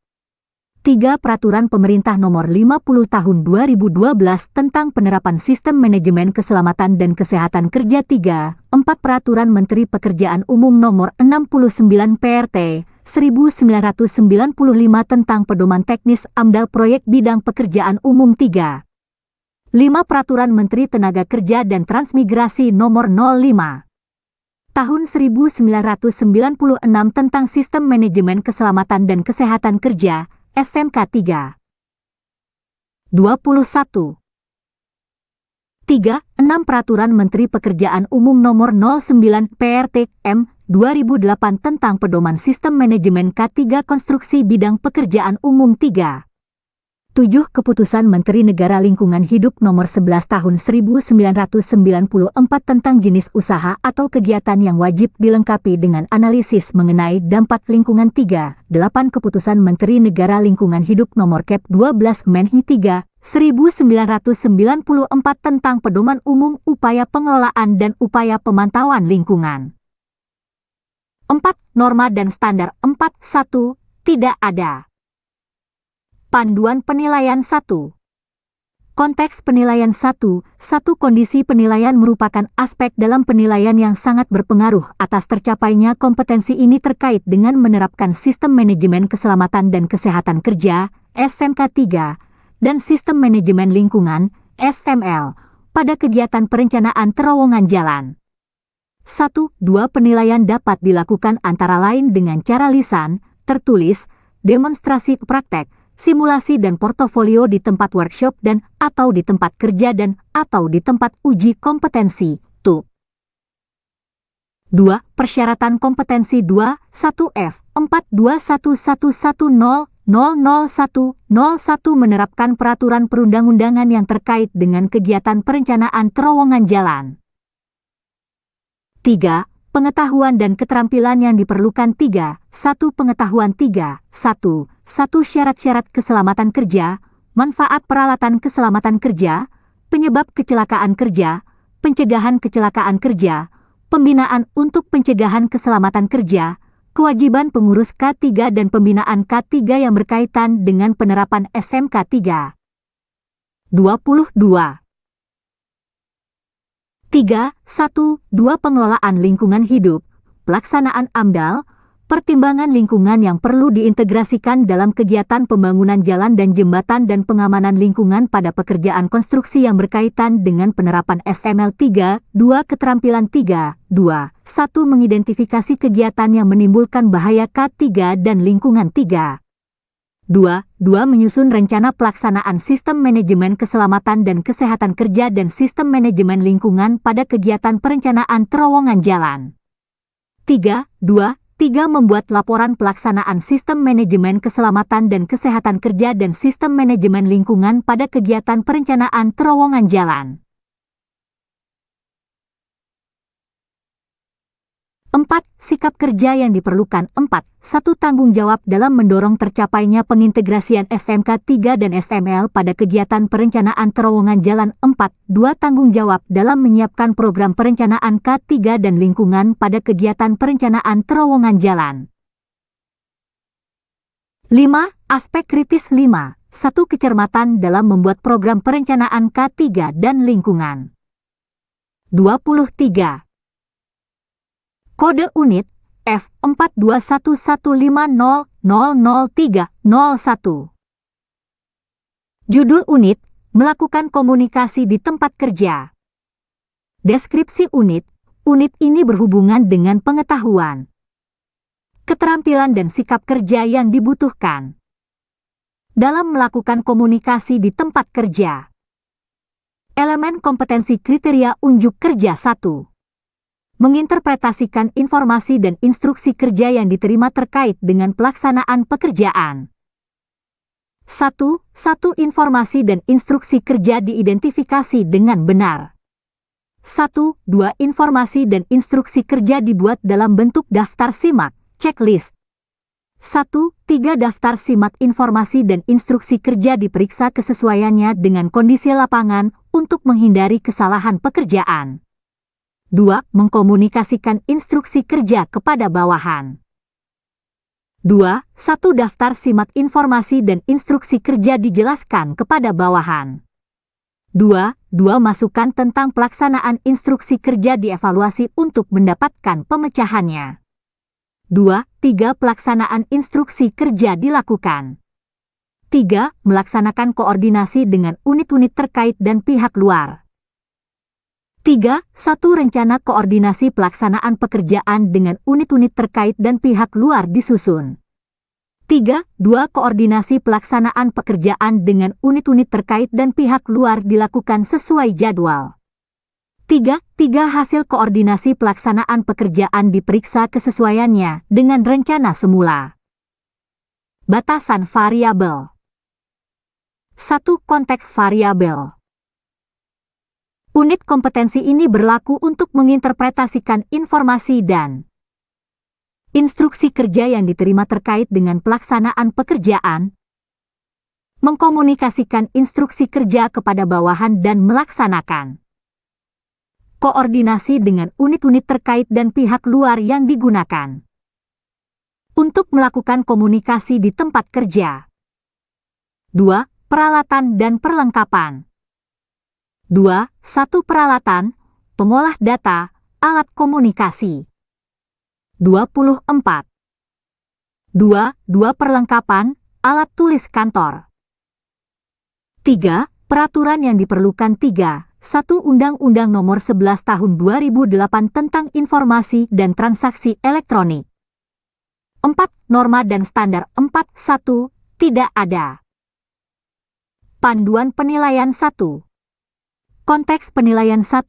3. Peraturan Pemerintah Nomor 50 Tahun 2012 tentang Penerapan Sistem Manajemen Keselamatan dan Kesehatan Kerja 3. 4. Peraturan Menteri Pekerjaan Umum Nomor 69 PRT 1995 tentang Pedoman Teknis AMDAL Proyek Bidang Pekerjaan Umum 3. 5. Peraturan Menteri Tenaga Kerja dan Transmigrasi Nomor 05 Tahun 1996 tentang Sistem Manajemen Keselamatan dan Kesehatan Kerja SMK 3. 21. 3. 6. Peraturan Menteri Pekerjaan Umum Nomor 09 PRT M 2008 tentang Pedoman Sistem Manajemen K3 Konstruksi Bidang Pekerjaan Umum 3. 7. Keputusan Menteri Negara Lingkungan Hidup Nomor 11 Tahun 1994 tentang jenis usaha atau kegiatan yang wajib dilengkapi dengan analisis mengenai dampak lingkungan 3. 8. Keputusan Menteri Negara Lingkungan Hidup Nomor Kep 12 Menhi 3 1994 tentang Pedoman Umum Upaya Pengelolaan dan Upaya Pemantauan Lingkungan. 4. Norma dan Standar 4.1. Tidak ada. Panduan Penilaian 1. Konteks penilaian 1. Kondisi penilaian merupakan aspek dalam penilaian yang sangat berpengaruh atas tercapainya kompetensi ini terkait dengan menerapkan Sistem Manajemen Keselamatan dan Kesehatan Kerja SMK 3 dan Sistem Manajemen Lingkungan SML pada kegiatan perencanaan terowongan jalan. 1. 2. Penilaian dapat dilakukan antara lain dengan cara lisan, tertulis, demonstrasi praktek, simulasi dan portofolio di tempat workshop dan atau di tempat kerja dan atau di tempat uji kompetensi. 2. Persyaratan kompetensi 2, 1F, 42111000101 menerapkan peraturan perundang-undangan yang terkait dengan kegiatan perencanaan terowongan jalan. 3. Pengetahuan dan keterampilan yang diperlukan 3. 1. Pengetahuan 3. 1. Syarat-syarat keselamatan kerja, manfaat peralatan keselamatan kerja, penyebab kecelakaan kerja, pencegahan kecelakaan kerja, pembinaan untuk pencegahan keselamatan kerja, kewajiban pengurus K3 dan pembinaan K3 yang berkaitan dengan penerapan SMK 3. 22. 3. 1. 2. Pengelolaan lingkungan hidup, pelaksanaan AMDAL, pertimbangan lingkungan yang perlu diintegrasikan dalam kegiatan pembangunan jalan dan jembatan dan pengamanan lingkungan pada pekerjaan konstruksi yang berkaitan dengan penerapan SML 3. 2. Keterampilan 3. 2. 1. Mengidentifikasi kegiatan yang menimbulkan bahaya K3 dan lingkungan 3. 2. Menyusun rencana pelaksanaan Sistem Manajemen Keselamatan dan Kesehatan Kerja dan Sistem Manajemen Lingkungan pada kegiatan perencanaan terowongan jalan. 3. Membuat laporan pelaksanaan Sistem Manajemen Keselamatan dan Kesehatan Kerja dan Sistem Manajemen Lingkungan pada kegiatan perencanaan terowongan jalan. 4. Sikap kerja yang diperlukan 4. 1. Tanggung jawab dalam mendorong tercapainya pengintegrasian SMK 3 dan SML pada kegiatan perencanaan terowongan jalan 4. 2. Tanggung jawab dalam menyiapkan program perencanaan K3 dan lingkungan pada kegiatan perencanaan terowongan jalan. 5. Aspek kritis 5. 1. Kecermatan dalam membuat program perencanaan K3 dan lingkungan. 23. Kode unit F42115000301. Judul unit, melakukan komunikasi di tempat kerja. Deskripsi unit, unit ini berhubungan dengan pengetahuan, keterampilan dan sikap kerja yang dibutuhkan dalam melakukan komunikasi di tempat kerja. Elemen kompetensi kriteria unjuk kerja 1. Menginterpretasikan informasi dan instruksi kerja yang diterima terkait dengan pelaksanaan pekerjaan. 1. Informasi dan instruksi kerja diidentifikasi dengan benar. 1. Informasi dan instruksi kerja dibuat dalam bentuk daftar simak, checklist. 1. Daftar simak informasi dan instruksi kerja diperiksa kesesuaiannya dengan kondisi lapangan untuk menghindari kesalahan pekerjaan. 2. Mengkomunikasikan instruksi kerja kepada bawahan. 2. Daftar simak informasi dan instruksi kerja dijelaskan kepada bawahan. 2. Masukan tentang pelaksanaan instruksi kerja dievaluasi untuk mendapatkan pemecahannya. 2. Pelaksanaan instruksi kerja dilakukan. 3. Melaksanakan koordinasi dengan unit-unit terkait dan pihak luar. 3. Rencana koordinasi pelaksanaan pekerjaan dengan unit-unit terkait dan pihak luar disusun. 3. Koordinasi pelaksanaan pekerjaan dengan unit-unit terkait dan pihak luar dilakukan sesuai jadwal. 3. Hasil koordinasi pelaksanaan pekerjaan diperiksa kesesuaiannya dengan rencana semula. Batasan variabel. 1. Konteks variabel. Unit kompetensi ini berlaku untuk menginterpretasikan informasi dan instruksi kerja yang diterima terkait dengan pelaksanaan pekerjaan, mengkomunikasikan instruksi kerja kepada bawahan dan melaksanakan koordinasi dengan unit-unit terkait dan pihak luar yang digunakan untuk melakukan komunikasi di tempat kerja. 2. Peralatan dan perlengkapan. 2. Peralatan, pengolah data, alat komunikasi. 24. 2. Perlengkapan, alat tulis kantor. 3. Peraturan yang diperlukan. 3. 1. Undang-Undang Nomor 11 Tahun 2008 tentang Informasi dan Transaksi Elektronik. 4. Norma dan standar. 4. 1. Tidak ada. Panduan penilaian. 1. Konteks penilaian. 1.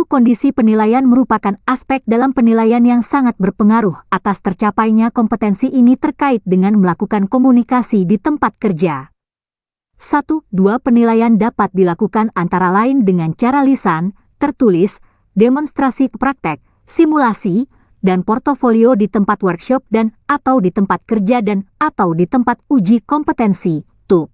Kondisi penilaian merupakan aspek dalam penilaian yang sangat berpengaruh atas tercapainya kompetensi ini terkait dengan melakukan komunikasi di tempat kerja. 1. Penilaian dapat dilakukan antara lain dengan cara lisan, tertulis, demonstrasi praktek, simulasi, dan portofolio di tempat workshop dan atau di tempat kerja dan atau di tempat uji kompetensi, TUK.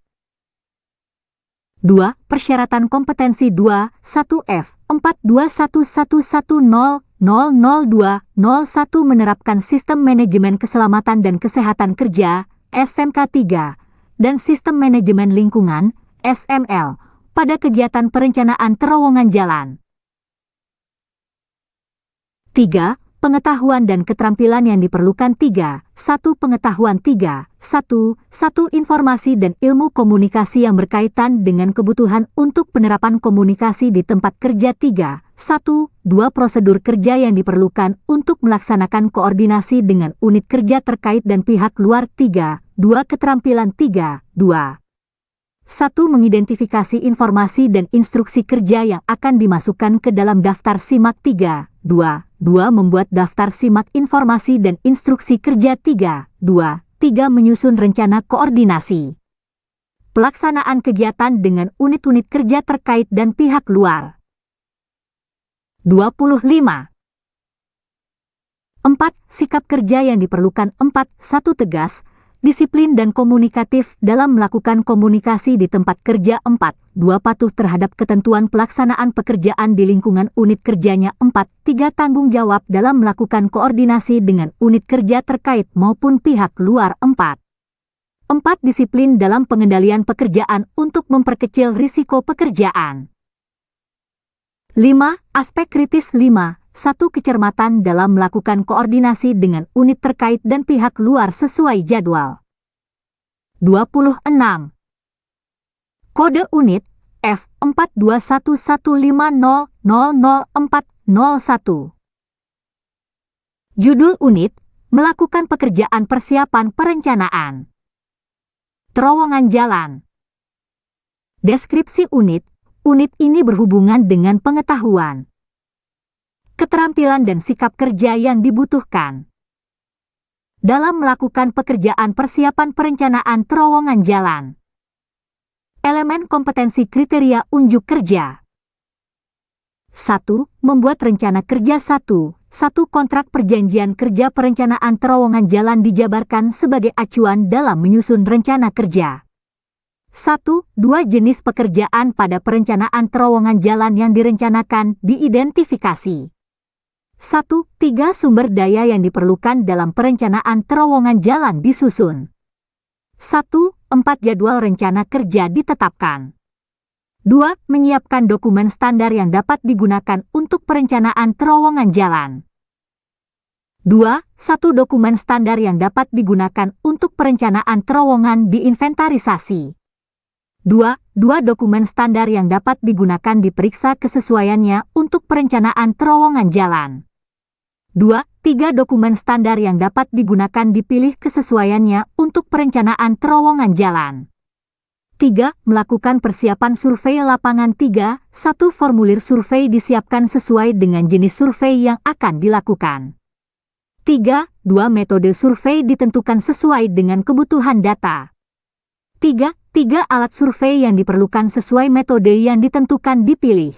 2. Persyaratan kompetensi. 2. 1F 42111000201 menerapkan sistem manajemen keselamatan dan kesehatan kerja SMK 3 dan sistem manajemen lingkungan SML pada kegiatan perencanaan terowongan jalan. 3. Pengetahuan dan keterampilan yang diperlukan. 3. 1. Pengetahuan. 3. 1. Informasi dan ilmu komunikasi yang berkaitan dengan kebutuhan untuk penerapan komunikasi di tempat kerja. 3. 1. 2. Prosedur kerja yang diperlukan untuk melaksanakan koordinasi dengan unit kerja terkait dan pihak luar. 3. 2. Keterampilan. 3. 2. 1. Mengidentifikasi informasi dan instruksi kerja yang akan dimasukkan ke dalam daftar simak. 3. 2. Membuat daftar simak informasi dan instruksi kerja. 3. 3. Menyusun rencana koordinasi pelaksanaan kegiatan dengan unit-unit kerja terkait dan pihak luar. 25. 4. Sikap kerja yang diperlukan. 4. 1. Tegas, disiplin dan komunikatif dalam melakukan komunikasi di tempat kerja. 4. 2. Patuh terhadap ketentuan pelaksanaan pekerjaan di lingkungan unit kerjanya. 4. 3. Tanggung jawab dalam melakukan koordinasi dengan unit kerja terkait maupun pihak luar. 4. 4. Disiplin dalam pengendalian pekerjaan untuk memperkecil risiko pekerjaan. 5. Aspek kritis. 5. 1. Kecermatan dalam melakukan koordinasi dengan unit terkait dan pihak luar sesuai jadwal. 26. Kode unit F42115000401. Judul unit, melakukan pekerjaan persiapan perencanaan terowongan jalan. Deskripsi unit, unit ini berhubungan dengan pengetahuan, keterampilan dan sikap kerja yang dibutuhkan dalam melakukan pekerjaan persiapan perencanaan terowongan jalan. Elemen kompetensi kriteria unjuk kerja. 1. Membuat rencana kerja. 1 kontrak perjanjian kerja perencanaan terowongan jalan dijabarkan sebagai acuan dalam menyusun rencana kerja. 1. 2 jenis pekerjaan pada perencanaan terowongan jalan yang direncanakan diidentifikasi. 1. 3 sumber daya yang diperlukan dalam perencanaan terowongan jalan disusun. 1. 4 jadwal rencana kerja ditetapkan. 2. Menyiapkan dokumen standar yang dapat digunakan untuk perencanaan terowongan jalan. 2. 1 dokumen standar yang dapat digunakan untuk perencanaan terowongan diinventarisasi. 2. 2 dokumen standar yang dapat digunakan diperiksa kesesuaiannya untuk perencanaan terowongan jalan. 2. 3 dokumen standar yang dapat digunakan dipilih kesesuaiannya untuk perencanaan terowongan jalan. 3. Melakukan persiapan survei lapangan. 3. 1 formulir survei disiapkan sesuai dengan jenis survei yang akan dilakukan. 3. 2 metode survei ditentukan sesuai dengan kebutuhan data. 3. 3 alat survei yang diperlukan sesuai metode yang ditentukan dipilih.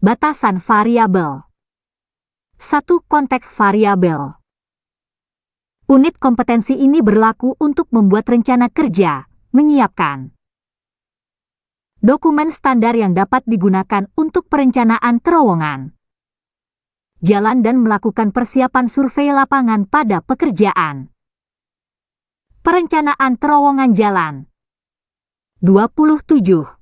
Batasan variabel. 1 konteks variabel. Unit kompetensi ini berlaku untuk membuat rencana kerja, menyiapkan dokumen standar yang dapat digunakan untuk perencanaan terowongan jalan dan melakukan persiapan survei lapangan pada pekerjaan perencanaan terowongan jalan. 27.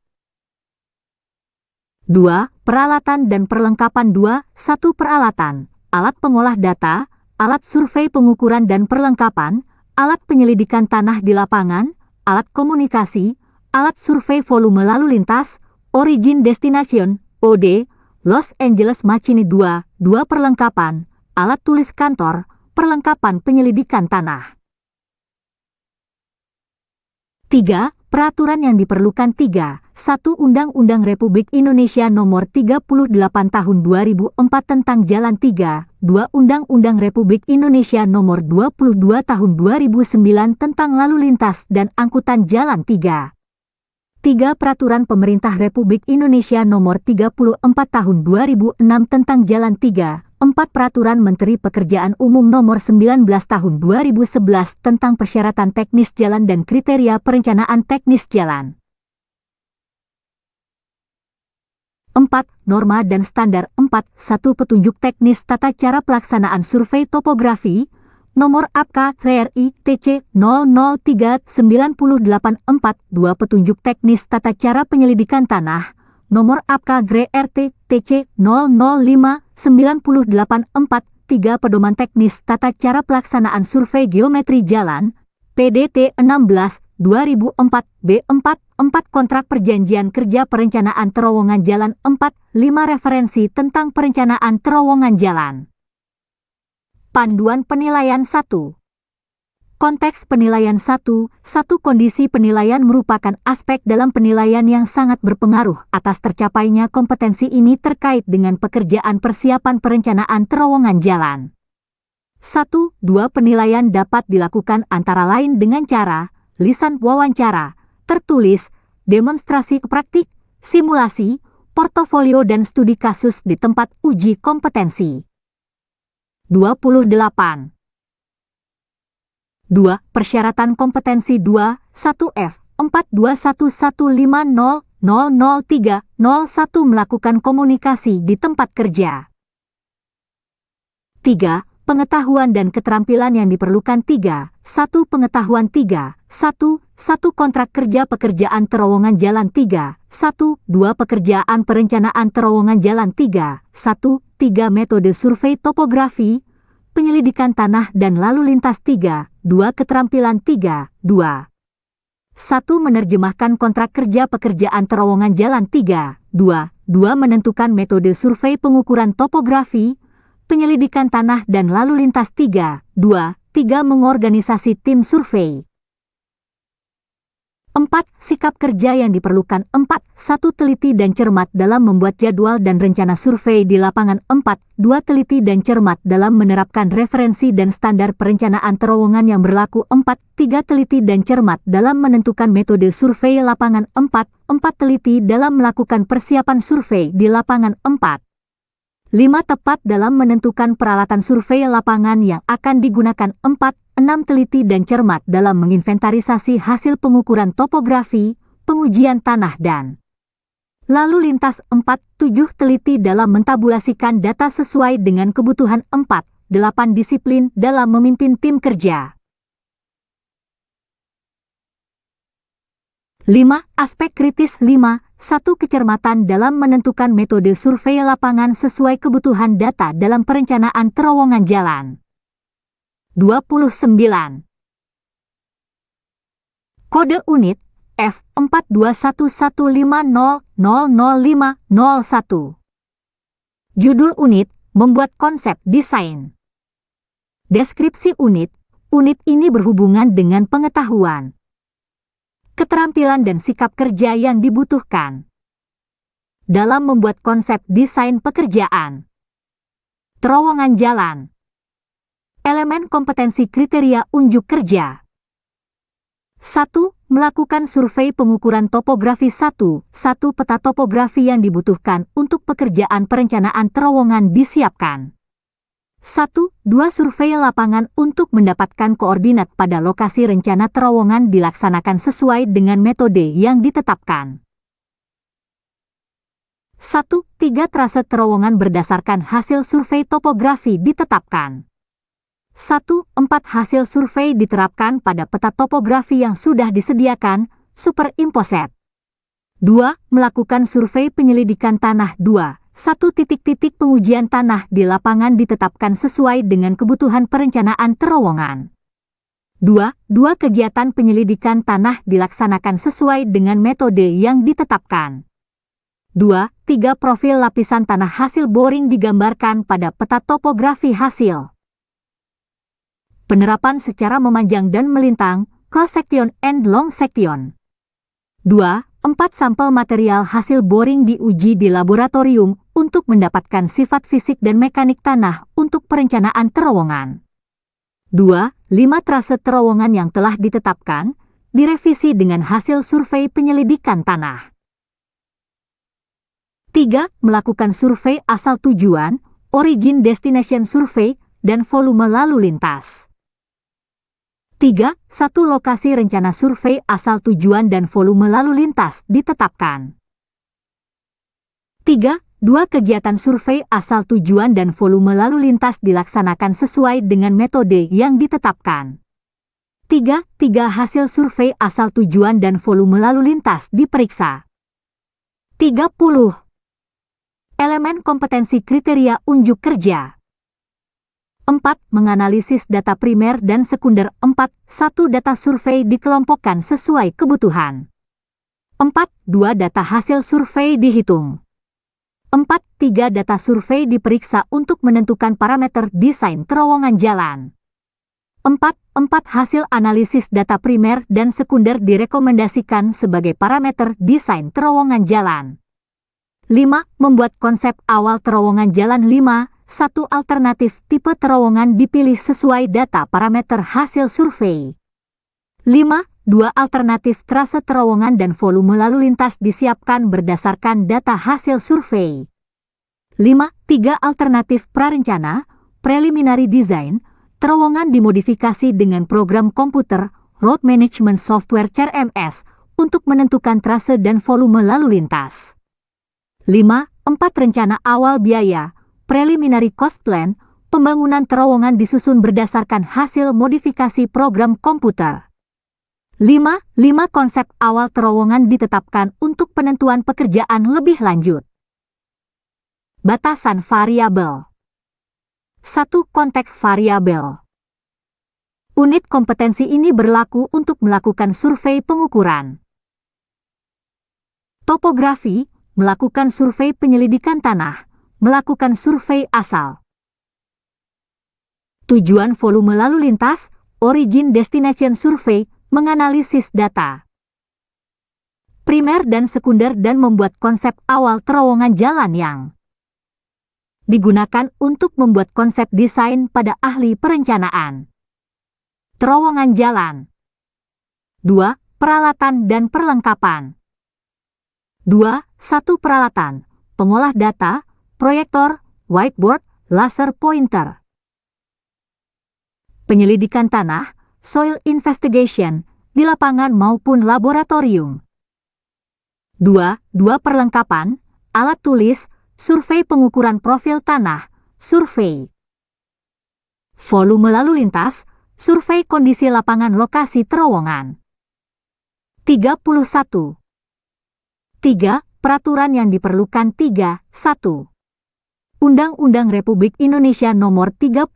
2. Peralatan dan perlengkapan. 2. 1 peralatan, alat pengolah data, alat survei pengukuran dan perlengkapan, alat penyelidikan tanah di lapangan, alat komunikasi, alat survei volume lalu lintas, origin destination, OD, Los Angeles Machine. 2. 2 perlengkapan, alat tulis kantor, perlengkapan penyelidikan tanah. 3. Peraturan yang diperlukan. 3. 1 Undang-Undang Republik Indonesia Nomor 38 Tahun 2004 tentang Jalan. 3. 2 Undang-Undang Republik Indonesia Nomor 22 Tahun 2009 tentang Lalu Lintas dan Angkutan Jalan. 3. 3 Peraturan Pemerintah Republik Indonesia Nomor 34 Tahun 2006 tentang Jalan. 3. 4 Peraturan Menteri Pekerjaan Umum Nomor 19 Tahun 2011 tentang persyaratan teknis jalan dan kriteria perencanaan teknis jalan. 4. Norma dan standar. 4. 1 Petunjuk teknis tata cara pelaksanaan survei topografi, nomor APK RI TC 00398. 4. 2 Petunjuk teknis tata cara penyelidikan tanah, nomor APK GRT TC 00598. 4. 3 Pedoman teknis tata cara pelaksanaan survei geometri jalan, PDT 16 2004 B4. 4 Kontrak perjanjian kerja perencanaan terowongan jalan. 4. 5 Referensi tentang perencanaan terowongan jalan. Panduan penilaian. 1. Konteks penilaian. 1. Kondisi penilaian merupakan aspek dalam penilaian yang sangat berpengaruh atas tercapainya kompetensi ini terkait dengan pekerjaan persiapan perencanaan terowongan jalan. 1. 2 Penilaian dapat dilakukan antara lain dengan cara lisan wawancara, tertulis, demonstrasi praktik, simulasi, portofolio dan studi kasus di tempat uji kompetensi. 28. 2. Persyaratan kompetensi. 2. 1F 42150000301 melakukan komunikasi di tempat kerja. 3. Pengetahuan dan keterampilan yang diperlukan. 3. 1 Pengetahuan. 3. 1 kontrak kerja pekerjaan terowongan jalan. 3. 1 2 Pekerjaan perencanaan terowongan jalan. 3. 1 3 Metode survei topografi, penyelidikan tanah dan lalu lintas. 3. 2 Keterampilan. 3. 2. 1 Menerjemahkan kontrak kerja pekerjaan terowongan jalan. 3. 2. 2 Menentukan metode survei pengukuran topografi, penyelidikan tanah dan lalu lintas. 3. 2. 3 Mengorganisasi tim survei. 4. Sikap kerja yang diperlukan. 4. 1. Teliti dan cermat dalam membuat jadwal dan rencana survei di lapangan. 4. 2. Teliti dan cermat dalam menerapkan referensi dan standar perencanaan terowongan yang berlaku. 4. 3. Teliti dan cermat dalam menentukan metode survei lapangan. 4. 4. Teliti dalam melakukan persiapan survei di lapangan. 4. 5. Tepat dalam menentukan peralatan survei lapangan yang akan digunakan. 4. 6. Teliti dan cermat dalam menginventarisasi hasil pengukuran topografi, pengujian tanah dan lalu lintas. 4. 7. Teliti dalam mentabulasikan data sesuai dengan kebutuhan. 4. 8. Disiplin dalam memimpin tim kerja. 5. Aspek kritis. 5. 1. Kecermatan dalam menentukan metode survei lapangan sesuai kebutuhan data dalam perencanaan terowongan jalan. 29. Kode unit F421150000501. Judul unit, membuat konsep desain. Deskripsi unit, unit ini berhubungan dengan pengetahuan, keterampilan dan sikap kerja yang dibutuhkan dalam membuat konsep desain pekerjaan terowongan jalan. Elemen kompetensi kriteria unjuk kerja. 1. Melakukan survei pengukuran topografi. 1. Peta topografi yang dibutuhkan untuk pekerjaan perencanaan terowongan disiapkan. 1. 2. Survei lapangan untuk mendapatkan koordinat pada lokasi rencana terowongan dilaksanakan sesuai dengan metode yang ditetapkan. 1. 3. Trase terowongan berdasarkan hasil survei topografi ditetapkan. 1. 4. Hasil survei diterapkan pada peta topografi yang sudah disediakan, superimposed. 2. Melakukan survei penyelidikan tanah. 2. 1. Titik-titik pengujian tanah di lapangan ditetapkan sesuai dengan kebutuhan perencanaan terowongan. 2. 2. Kegiatan penyelidikan tanah dilaksanakan sesuai dengan metode yang ditetapkan. 2. 3. Profil lapisan tanah hasil boring digambarkan pada peta topografi hasil. Penerapan secara memanjang dan melintang, cross section and long section. 2. 4. Sampel material hasil boring diuji di laboratorium untuk mendapatkan sifat fisik dan mekanik tanah untuk perencanaan terowongan. 2. 5. Trase terowongan yang telah ditetapkan, direvisi dengan hasil survei penyelidikan tanah. 3. Melakukan survei asal tujuan, origin destination survey, dan volume lalu lintas. 3. 1. Lokasi rencana survei asal tujuan dan volume lalu lintas ditetapkan. 3. 2. Kegiatan survei asal tujuan dan volume lalu lintas dilaksanakan sesuai dengan metode yang ditetapkan. 3. Hasil survei asal tujuan dan volume lalu lintas diperiksa. 30. Elemen kompetensi kriteria unjuk kerja. 4. Menganalisis data primer dan sekunder. 4. 1. Data survei dikelompokkan sesuai kebutuhan. 4. 2. Data hasil survei dihitung. 4. 3. Data survei diperiksa untuk menentukan parameter desain terowongan jalan. 4. Hasil analisis data primer dan sekunder direkomendasikan sebagai parameter desain terowongan jalan. 5. Membuat konsep awal terowongan jalan. 5. 1. Alternatif tipe terowongan dipilih sesuai data parameter hasil survei. 5. 2. Alternatif trase terowongan dan volume lalu lintas disiapkan berdasarkan data hasil survei. 5. 3. Alternatif prarencana, preliminary design, terowongan dimodifikasi dengan program komputer, road management software CRMS, untuk menentukan trase dan volume lalu lintas. 5. 4. Rencana awal biaya, preliminary cost plan, pembangunan terowongan disusun berdasarkan hasil modifikasi program komputer. 5. Konsep awal terowongan ditetapkan untuk penentuan pekerjaan lebih lanjut. Batasan variabel. 1. Konteks variabel. Unit kompetensi ini berlaku untuk melakukan survei pengukuran topografi, melakukan survei penyelidikan tanah, melakukan survei asal tujuan volume lalu lintas, origin destination survey, menganalisis data primer dan sekunder dan membuat konsep awal terowongan jalan yang digunakan untuk membuat konsep desain pada ahli perencanaan. Terowongan jalan. 2. Peralatan dan perlengkapan. 2. 1 peralatan, pengolah data, proyektor, whiteboard, laser pointer. Penyelidikan tanah, soil investigation, di lapangan maupun laboratorium. 2. Perlengkapan, alat tulis, survei pengukuran profil tanah, survei. Volume lalu lintas, survei kondisi lapangan lokasi terowongan. 31. 3. Peraturan yang diperlukan 3. 1. Undang-Undang Republik Indonesia Nomor 38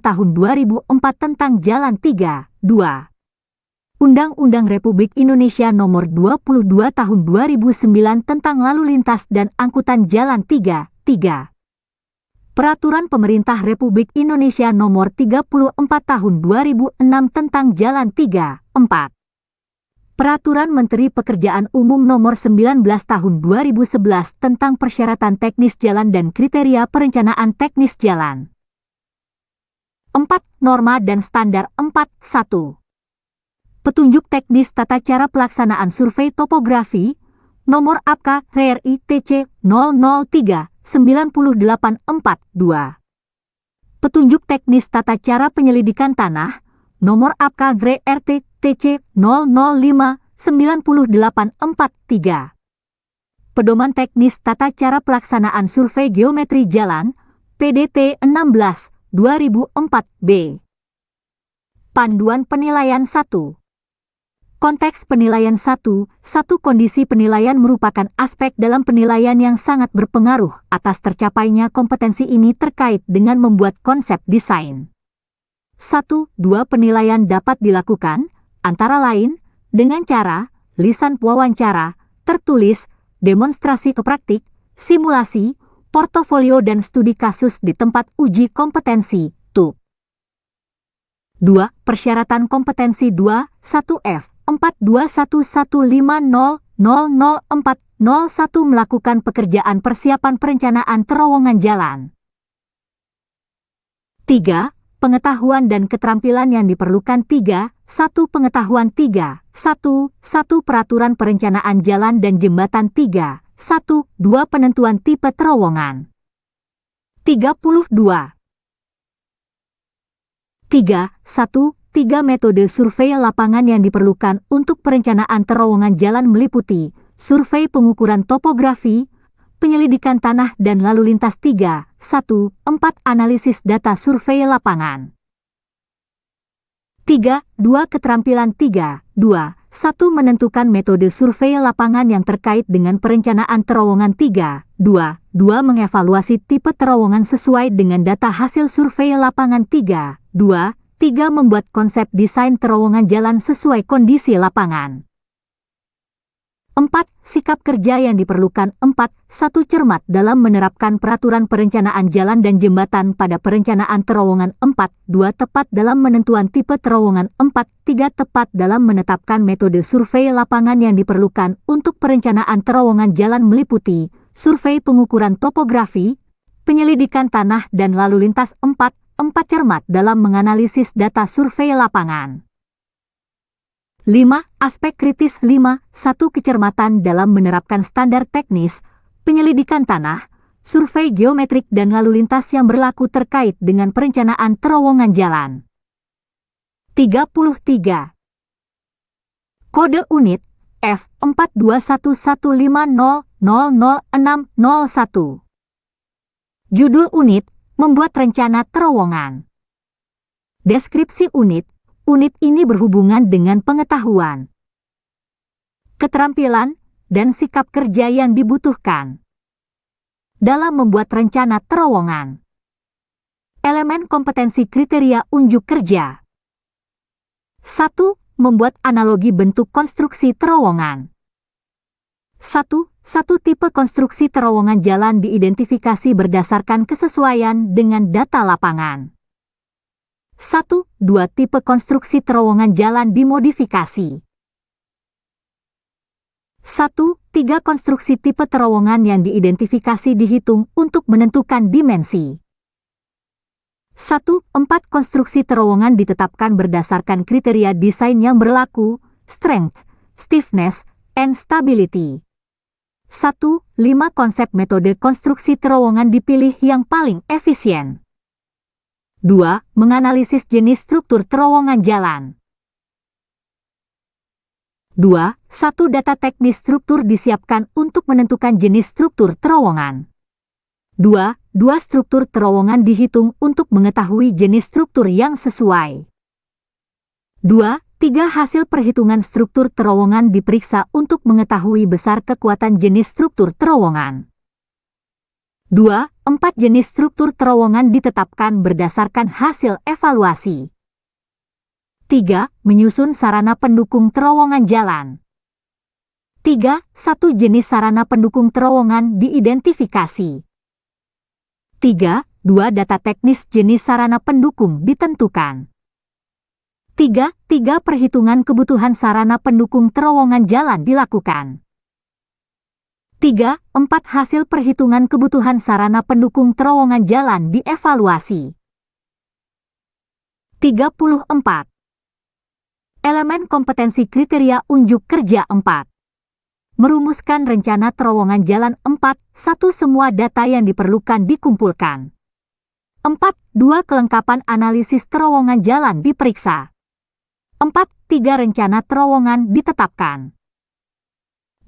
Tahun 2004 tentang Jalan 3. 2. Undang-Undang Republik Indonesia Nomor 22 Tahun 2009 tentang Lalu Lintas dan Angkutan Jalan 3. 3. Peraturan Pemerintah Republik Indonesia Nomor 34 Tahun 2006 tentang Jalan 3. 4. Peraturan Menteri Pekerjaan Umum Nomor 19 Tahun 2011 tentang Persyaratan Teknis Jalan dan Kriteria Perencanaan Teknis Jalan. 4. Norma dan Standar 4. 1. Petunjuk teknis tata cara pelaksanaan survei topografi, nomor APK RRI TC 003 9842. Petunjuk teknis tata cara penyelidikan tanah, nomor APK GRE-RT TC 005 9843. Pedoman teknis tata cara pelaksanaan survei geometri jalan, PDT 16 2004-B. Panduan penilaian 1. Konteks penilaian 1. Kondisi penilaian merupakan aspek dalam penilaian yang sangat berpengaruh atas tercapainya kompetensi ini terkait dengan membuat konsep desain. 1. 2 penilaian dapat dilakukan, antara lain, dengan cara, lisan wawancara, tertulis, demonstrasi praktik, simulasi, portofolio dan studi kasus di tempat uji kompetensi, TUK. 2. Persyaratan kompetensi 2, 1F. 42115000401 melakukan pekerjaan persiapan perencanaan terowongan jalan. 3. Pengetahuan dan keterampilan yang diperlukan 3. 1. Pengetahuan 3. 1. Peraturan perencanaan jalan dan jembatan 3. 1. 2. Penentuan tipe terowongan. 32. 3. 3 metode survei lapangan yang diperlukan untuk perencanaan terowongan jalan meliputi survei pengukuran topografi, penyelidikan tanah dan lalu lintas 3. 1. 4 analisis data survei lapangan. 3. 2 keterampilan 3. 2. 1 menentukan metode survei lapangan yang terkait dengan perencanaan terowongan 3. 2. Mengevaluasi tipe terowongan sesuai dengan data hasil survei lapangan 3. 2. 3 membuat konsep desain terowongan jalan sesuai kondisi lapangan. 4. Sikap kerja yang diperlukan 4. 1 cermat dalam menerapkan peraturan perencanaan jalan dan jembatan pada perencanaan terowongan 4. 2 tepat dalam menentuan tipe terowongan 4. 3 tepat dalam menetapkan metode survei lapangan yang diperlukan untuk perencanaan terowongan jalan meliputi survei pengukuran topografi, penyelidikan tanah dan lalu lintas 4. 4 cermat dalam menganalisis data survei lapangan. 5. Aspek kritis 5. 1 kecermatan dalam menerapkan standar teknis, penyelidikan tanah, survei geometrik dan lalu lintas yang berlaku terkait dengan perencanaan terowongan jalan. 33. Kode unit F42115000601. Judul unit membuat rencana terowongan. Deskripsi unit. Unit ini berhubungan dengan pengetahuan, keterampilan, dan sikap kerja yang dibutuhkan dalam membuat rencana terowongan. Elemen kompetensi kriteria unjuk kerja. 1. Membuat analogi bentuk konstruksi terowongan. 1. Tipe konstruksi terowongan jalan diidentifikasi berdasarkan kesesuaian dengan data lapangan. 1. 2 tipe konstruksi terowongan jalan dimodifikasi. 1. 1. 3 konstruksi tipe terowongan yang diidentifikasi dihitung untuk menentukan dimensi. 1. 4 konstruksi terowongan ditetapkan berdasarkan kriteria desain yang berlaku, strength, stiffness, and stability. 1. 5 konsep metode konstruksi terowongan dipilih yang paling efisien. 2. Menganalisis jenis struktur terowongan jalan. 2. 1 data teknis struktur disiapkan untuk menentukan jenis struktur terowongan. 2. 2 struktur terowongan dihitung untuk mengetahui jenis struktur yang sesuai. 2. 3 hasil perhitungan struktur terowongan diperiksa untuk mengetahui besar kekuatan jenis struktur terowongan. 2. 4 jenis struktur terowongan ditetapkan berdasarkan hasil evaluasi. 3. Menyusun sarana pendukung terowongan jalan. 3. 1 jenis sarana pendukung terowongan diidentifikasi. 3. 2 data teknis jenis sarana pendukung ditentukan. 3. Perhitungan kebutuhan sarana pendukung terowongan jalan dilakukan. 3. 4 hasil perhitungan kebutuhan sarana pendukung terowongan jalan dievaluasi. 34. Elemen kompetensi kriteria unjuk kerja 4. Merumuskan rencana terowongan jalan 4. 1. Semua data yang diperlukan dikumpulkan. 4. 2 kelengkapan analisis terowongan jalan diperiksa. 4. 3 rencana terowongan ditetapkan.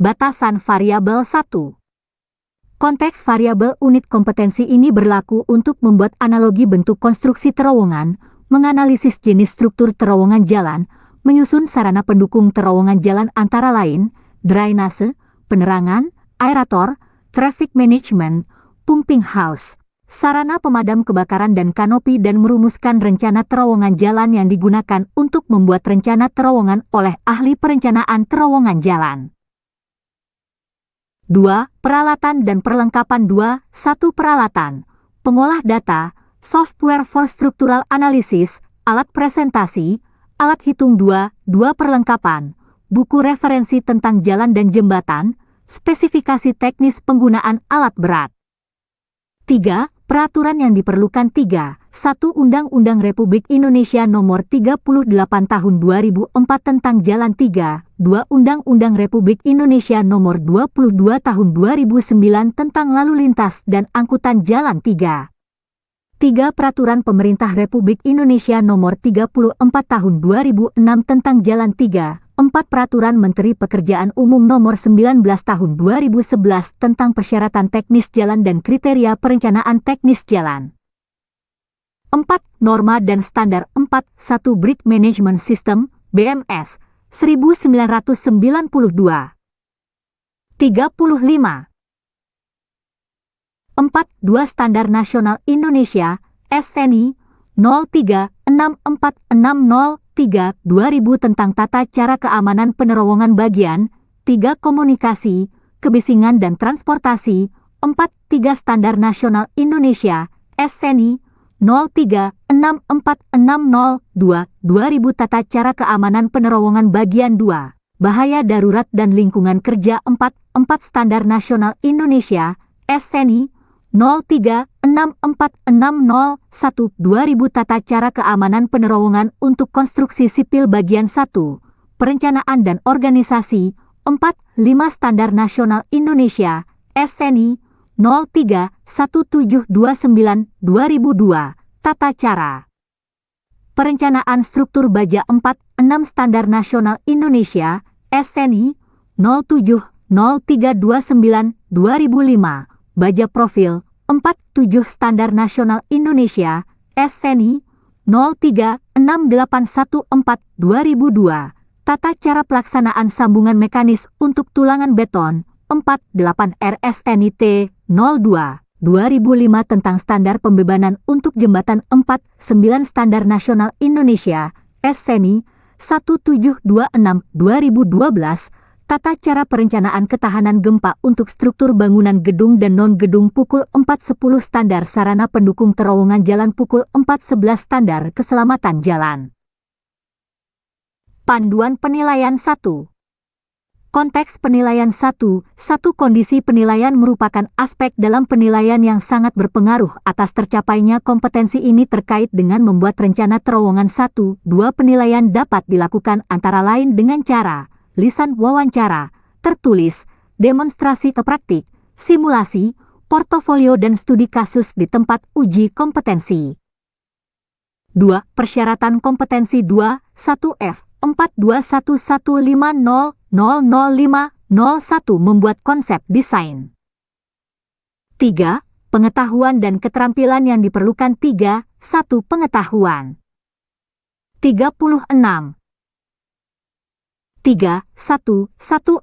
Batasan variabel 1. Konteks variabel unit kompetensi ini berlaku untuk membuat analogi bentuk konstruksi terowongan, menganalisis jenis struktur terowongan jalan, menyusun sarana pendukung terowongan jalan antara lain, drainase, penerangan, aerator, traffic management, pumping house, sarana pemadam kebakaran dan kanopi dan merumuskan rencana terowongan jalan yang digunakan untuk membuat rencana terowongan oleh ahli perencanaan terowongan jalan. 2. Peralatan dan perlengkapan 2. 1 peralatan, pengolah data, software for structural analysis, alat presentasi, alat hitung 2. 2 perlengkapan, buku referensi tentang jalan dan jembatan, spesifikasi teknis penggunaan alat berat. 3. Peraturan yang diperlukan 3. 1 Undang-Undang Republik Indonesia Nomor 38 Tahun 2004 tentang Jalan 3. 2 Undang-Undang Republik Indonesia Nomor 22 Tahun 2009 tentang Lalu Lintas dan Angkutan Jalan 3. 3 Peraturan Pemerintah Republik Indonesia Nomor 34 Tahun 2006 tentang Jalan 3. 4 Peraturan Menteri Pekerjaan Umum Nomor 19 Tahun 2011 tentang Persyaratan Teknis Jalan dan Kriteria Perencanaan Teknis Jalan. 4 Norma dan Standar 4. 1 Bridge Management System, BMS, 1992. 35. 4. 2 Standar Nasional Indonesia, SNI, 036460-3/2000 tentang tata cara keamanan penerowongan bagian, 3 Komunikasi, kebisingan dan transportasi, 4. 3 Standar Nasional Indonesia, SNI, 036460-2/2000 tata cara keamanan penerowongan bagian 2, bahaya darurat dan lingkungan kerja 4. 4 Standar Nasional Indonesia, SNI, 036460-1/2000 tata cara keamanan penerowongan untuk konstruksi sipil bagian 1, perencanaan dan organisasi, 4. 5 Standar Nasional Indonesia, SNI, 031729-2002, tata cara perencanaan struktur baja 4. 6 Standar Nasional Indonesia, SNI, 070329-2005, baja profil, 4. 7 Standar Nasional Indonesia, SNI, 036814-2002, tata cara pelaksanaan sambungan mekanis untuk tulangan beton, 4. 8 RSNIT, 02, 2005 tentang standar pembebanan untuk jembatan 4. 9 Standar Nasional Indonesia, SNI, 1726-2012, tata cara perencanaan ketahanan gempa untuk struktur bangunan gedung dan non-gedung pukul 4.10 Standar sarana pendukung terowongan jalan pukul 4.11 Standar keselamatan jalan. Panduan penilaian 1. Konteks penilaian 1. Kondisi penilaian merupakan aspek dalam penilaian yang sangat berpengaruh atas tercapainya kompetensi ini terkait dengan membuat rencana terowongan 1. 2. Penilaian dapat dilakukan antara lain dengan cara lisan wawancara, tertulis, demonstrasi atau praktik, simulasi, portofolio dan studi kasus di tempat uji kompetensi. 2. Persyaratan kompetensi 2. 1F 42115000501 membuat konsep desain. 3. Pengetahuan dan keterampilan yang diperlukan 3. 1. Pengetahuan. 36. 3. 1.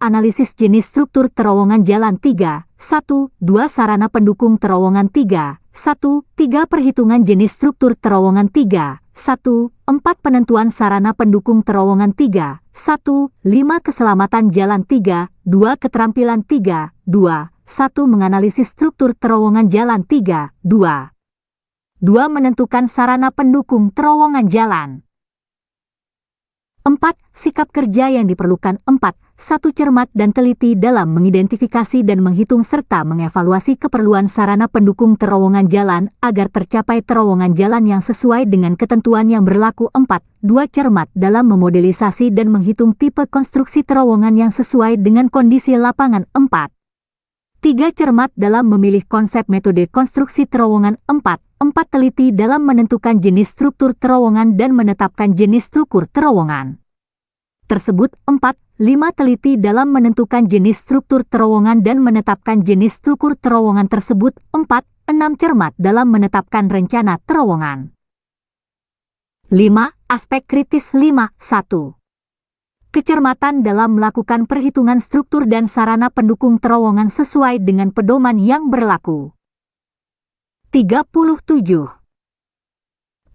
Analisis jenis struktur terowongan jalan 3. 1. 2. Sarana pendukung terowongan 3. 1. 3. Perhitungan jenis struktur terowongan 3. 1. 4. Penentuan sarana pendukung terowongan 3. 1. 5. Keselamatan jalan 3. 2. Keterampilan 3. 2. 1. Menganalisis struktur terowongan jalan 3. 2. 2. Menentukan sarana pendukung terowongan jalan. 4. Sikap kerja yang diperlukan 4. 1. Cermat dan teliti dalam mengidentifikasi dan menghitung serta mengevaluasi keperluan sarana pendukung terowongan jalan agar tercapai terowongan jalan yang sesuai dengan ketentuan yang berlaku 4. 2. Cermat dalam memodelisasi dan menghitung tipe konstruksi terowongan yang sesuai dengan kondisi lapangan 4. 3. Cermat dalam memilih konsep metode konstruksi terowongan 4. 4. Teliti dalam menentukan jenis struktur terowongan dan menetapkan jenis struktur terowongan tersebut 4. 5. Teliti dalam menentukan jenis struktur terowongan dan menetapkan jenis struktur terowongan tersebut 4. 6. Cermat dalam menetapkan rencana terowongan. 5. Aspek kritis 5. 1. Kecermatan dalam melakukan perhitungan struktur dan sarana pendukung terowongan sesuai dengan pedoman yang berlaku. 37.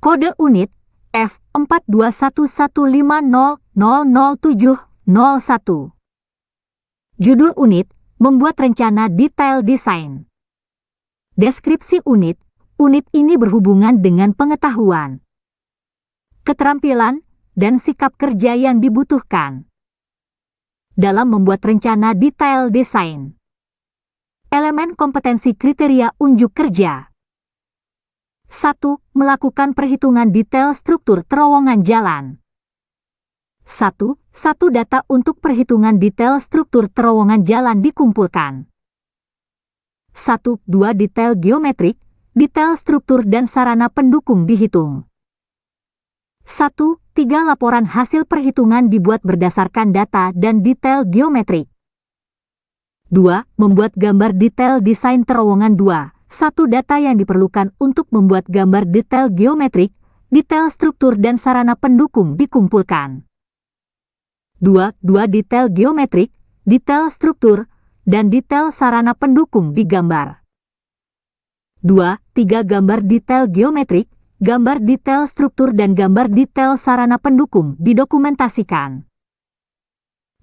Kode unit F42115000701. Judul unit, membuat rencana detail desain. Deskripsi unit, unit ini berhubungan dengan pengetahuan, keterampilan, dan sikap kerja yang dibutuhkan dalam membuat rencana detail desain. Elemen kompetensi kriteria unjuk kerja. 1. Melakukan perhitungan detail struktur terowongan jalan. 1. Data untuk perhitungan detail struktur terowongan jalan dikumpulkan. 1. 2. Detail geometrik, detail struktur dan sarana pendukung dihitung. 1. 3. Laporan hasil perhitungan dibuat berdasarkan data dan detail geometrik. 2. Membuat gambar detail desain terowongan 2. 1. Data yang diperlukan untuk membuat gambar detail geometrik, detail struktur dan sarana pendukung dikumpulkan. 2. Detail geometrik, detail struktur, dan detail sarana pendukung digambar. 2. 3. Gambar detail geometrik, gambar detail struktur dan gambar detail sarana pendukung didokumentasikan.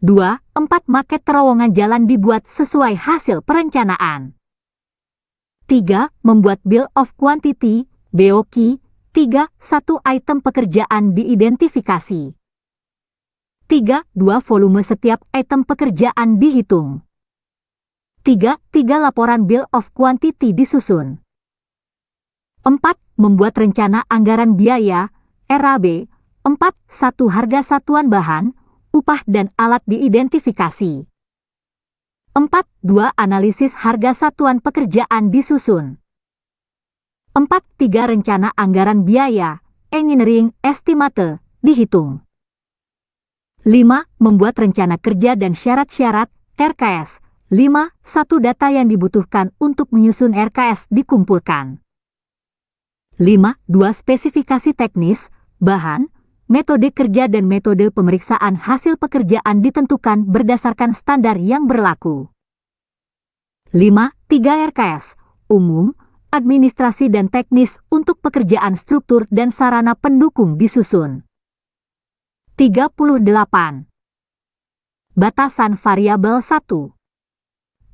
2. 4. Maket terowongan jalan dibuat sesuai hasil perencanaan. 3. Membuat Bill of Quantity, BOQ. 3. 1. Item pekerjaan diidentifikasi. 3. 2. Volume setiap item pekerjaan dihitung. 3. Laporan Bill of Quantity disusun. 4. Membuat rencana anggaran biaya, RAB. 4. 1. Harga satuan bahan, upah dan alat diidentifikasi. 4. 2. Analisis harga satuan pekerjaan disusun. 4. 3. Rencana anggaran biaya, engineering estimate, dihitung. 5. Membuat rencana kerja dan syarat-syarat, RKS. 5. 1. Data yang dibutuhkan untuk menyusun RKS dikumpulkan. 5. 2. Spesifikasi teknis, bahan, metode kerja dan metode pemeriksaan hasil pekerjaan ditentukan berdasarkan standar yang berlaku. 5. 3. RKS, umum, administrasi dan teknis untuk pekerjaan struktur dan sarana pendukung disusun. 38. Batasan variabel 1.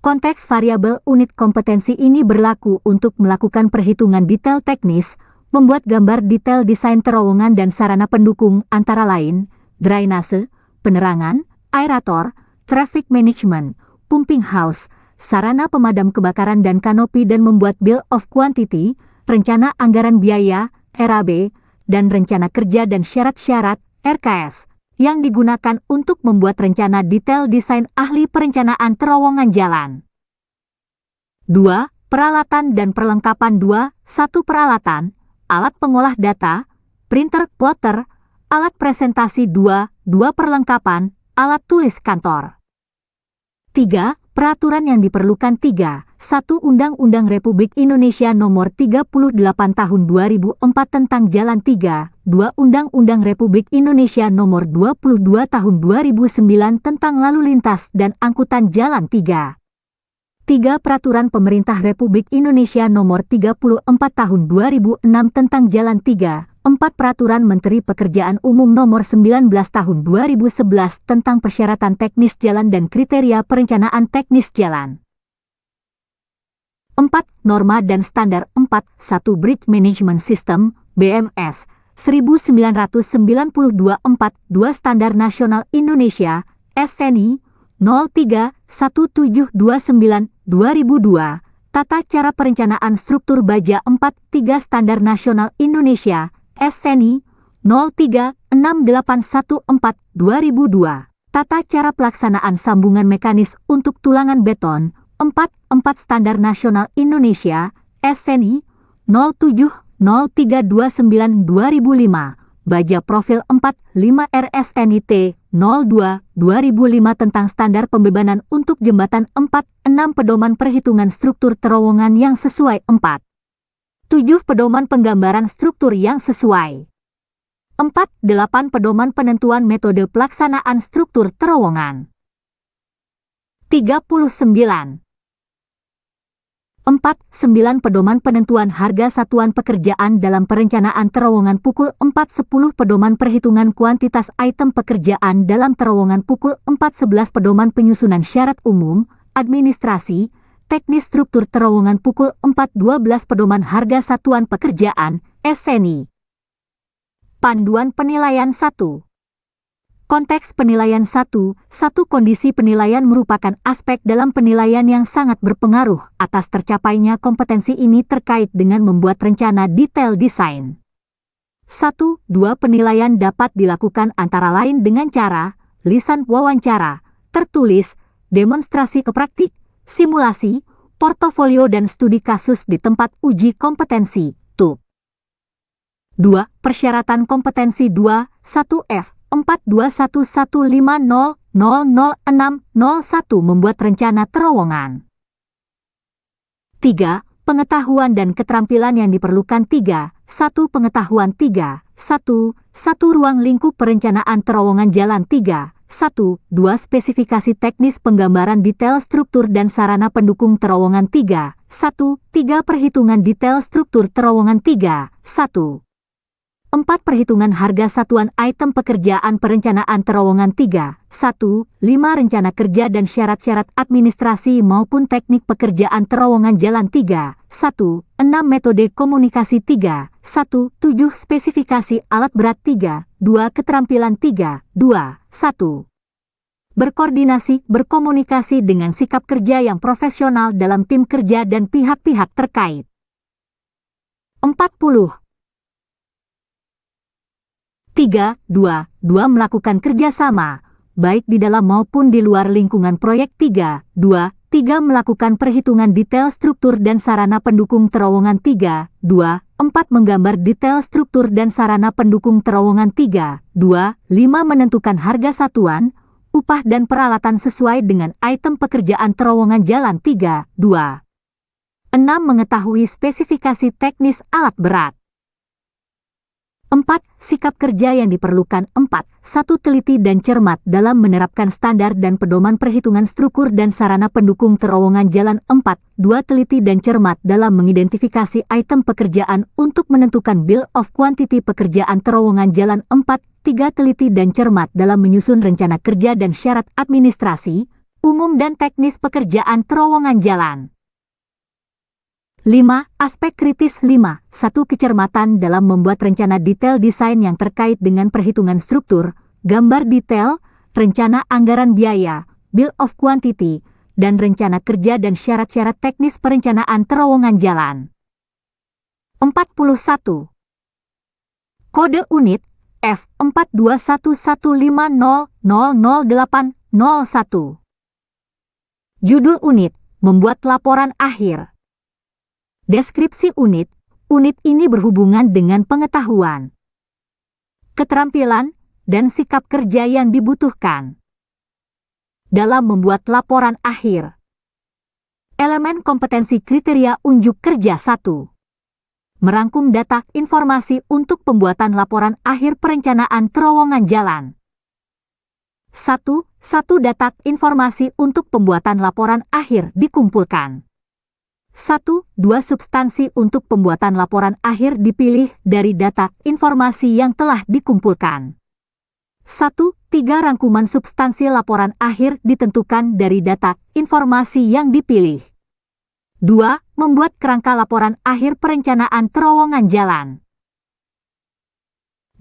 Konteks variabel unit kompetensi ini berlaku untuk melakukan perhitungan detail teknis, membuat gambar detail desain terowongan dan sarana pendukung antara lain, drainase, penerangan, aerator, traffic management, pumping house, sarana pemadam kebakaran dan kanopi dan membuat Bill of Quantity, rencana anggaran biaya, RAB, dan rencana kerja dan syarat-syarat, RKS, yang digunakan untuk membuat rencana detail desain ahli perencanaan terowongan jalan. 2. Peralatan dan perlengkapan 2. 1. Peralatan, alat pengolah data, printer, plotter, alat presentasi 2. 2. Perlengkapan, alat tulis kantor. 3. Peraturan yang diperlukan 3. 1. Undang-Undang Republik Indonesia Nomor 38 Tahun 2004 tentang Jalan 3. 2. Undang-Undang Republik Indonesia Nomor 22 Tahun 2009 tentang Lalu Lintas dan Angkutan Jalan 3. 3. Peraturan Pemerintah Republik Indonesia Nomor 34 Tahun 2006 tentang Jalan 3. 4. Peraturan Menteri Pekerjaan Umum Nomor 19 Tahun 2011 tentang persyaratan teknis jalan dan kriteria perencanaan teknis jalan. 4. Norma dan standar 4. 1. Bridge Management System, BMS, 1992. 4. 2. Standar Nasional Indonesia, SNI, 03-1729, 2002. Tata Cara Perencanaan Struktur Baja 4. 3. Standar Nasional Indonesia, SNI 03-6814, 2002. Tata Cara Pelaksanaan Sambungan Mekanis untuk Tulangan Beton 4. 4. Standar Nasional Indonesia, SNI 07-0329, 2005. Baja Profil 4. 5. RSNIT 02, 2005 tentang Standar Pembebanan untuk Jembatan 4. 6. Pedoman Perhitungan Struktur Terowongan yang sesuai 4. 7. Pedoman Penggambaran Struktur yang sesuai 4. 8. Pedoman Penentuan Metode Pelaksanaan Struktur Terowongan 39. 4. 9. Pedoman Penentuan Harga Satuan Pekerjaan dalam Perencanaan Terowongan pukul 4.10. Pedoman Perhitungan Kuantitas Item Pekerjaan dalam Terowongan pukul 4.11. Pedoman Penyusunan Syarat Umum, Administrasi, Teknis Struktur Terowongan pukul 4.12. Pedoman Harga Satuan Pekerjaan, SNI. Panduan Penilaian 1. Konteks penilaian 1. 1. Kondisi penilaian merupakan aspek dalam penilaian yang sangat berpengaruh atas tercapainya kompetensi ini terkait dengan membuat rencana detail desain. 1. 2. Penilaian dapat dilakukan antara lain dengan cara, lisan wawancara, tertulis, demonstrasi praktik, simulasi, portofolio dan studi kasus di tempat uji kompetensi, TUK. 2. Persyaratan kompetensi 2, 1F, 42115000601 membuat rencana terowongan. 3. Pengetahuan dan keterampilan yang diperlukan 3, 1. Pengetahuan 3, 1. Ruang lingkup perencanaan terowongan jalan 3, 1. 2. Spesifikasi teknis penggambaran detail struktur dan sarana pendukung terowongan 3, 1. 3. Perhitungan detail struktur terowongan 3, 1. 4. Perhitungan harga satuan item pekerjaan perencanaan terowongan 3, 1. 5. Rencana kerja dan syarat-syarat administrasi maupun teknik pekerjaan terowongan jalan 3, 1. 6. Metode komunikasi 3, 1. 7. Spesifikasi alat berat 3, 2. Keterampilan 3, 2, 1. Berkoordinasi, berkomunikasi dengan sikap kerja yang profesional dalam tim kerja dan pihak-pihak terkait. 40. 3. 2. Melakukan kerjasama, baik di dalam maupun di luar lingkungan proyek 3, 2. 3. Melakukan perhitungan detail struktur dan sarana pendukung terowongan 3, 2. 4. Menggambar detail struktur dan sarana pendukung terowongan 3, 2. 5. Menentukan harga satuan, upah dan peralatan sesuai dengan item pekerjaan terowongan jalan 3, 2. 6. Mengetahui spesifikasi teknis alat berat. 4. Sikap kerja yang diperlukan 4. 1. Teliti dan cermat dalam menerapkan standar dan pedoman perhitungan struktur dan sarana pendukung terowongan jalan 4. 2. Teliti dan cermat dalam mengidentifikasi item pekerjaan untuk menentukan bill of quantity pekerjaan terowongan jalan 4. 3. Teliti dan cermat dalam menyusun rencana kerja dan syarat administrasi, umum dan teknis pekerjaan terowongan jalan. 5. Aspek kritis 5. 1. Kecermatan dalam membuat rencana detail desain yang terkait dengan perhitungan struktur, gambar detail, rencana anggaran biaya, Bill of Quantity, dan rencana kerja dan syarat-syarat teknis perencanaan terowongan jalan. 41. Kode unit F421150000801. Judul unit, membuat laporan akhir. Deskripsi unit, unit ini berhubungan dengan pengetahuan, keterampilan, dan sikap kerja yang dibutuhkan dalam membuat laporan akhir. Elemen kompetensi kriteria unjuk kerja 1. Merangkum data informasi untuk pembuatan laporan akhir perencanaan terowongan jalan. 1. Data informasi untuk pembuatan laporan akhir dikumpulkan. 1. 2 substansi untuk pembuatan laporan akhir dipilih dari data informasi yang telah dikumpulkan. 1. 3 rangkuman substansi laporan akhir ditentukan dari data informasi yang dipilih. 2. Membuat kerangka laporan akhir perencanaan terowongan jalan.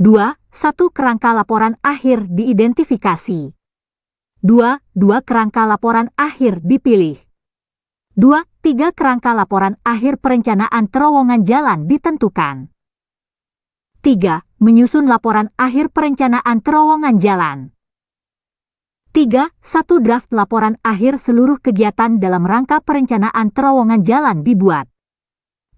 2. 1 kerangka laporan akhir diidentifikasi. 2. Kerangka laporan akhir dipilih. 2. 3 kerangka laporan akhir perencanaan terowongan jalan ditentukan. 3. Menyusun laporan akhir perencanaan terowongan jalan. 3. 1 draft laporan akhir seluruh kegiatan dalam rangka perencanaan terowongan jalan dibuat.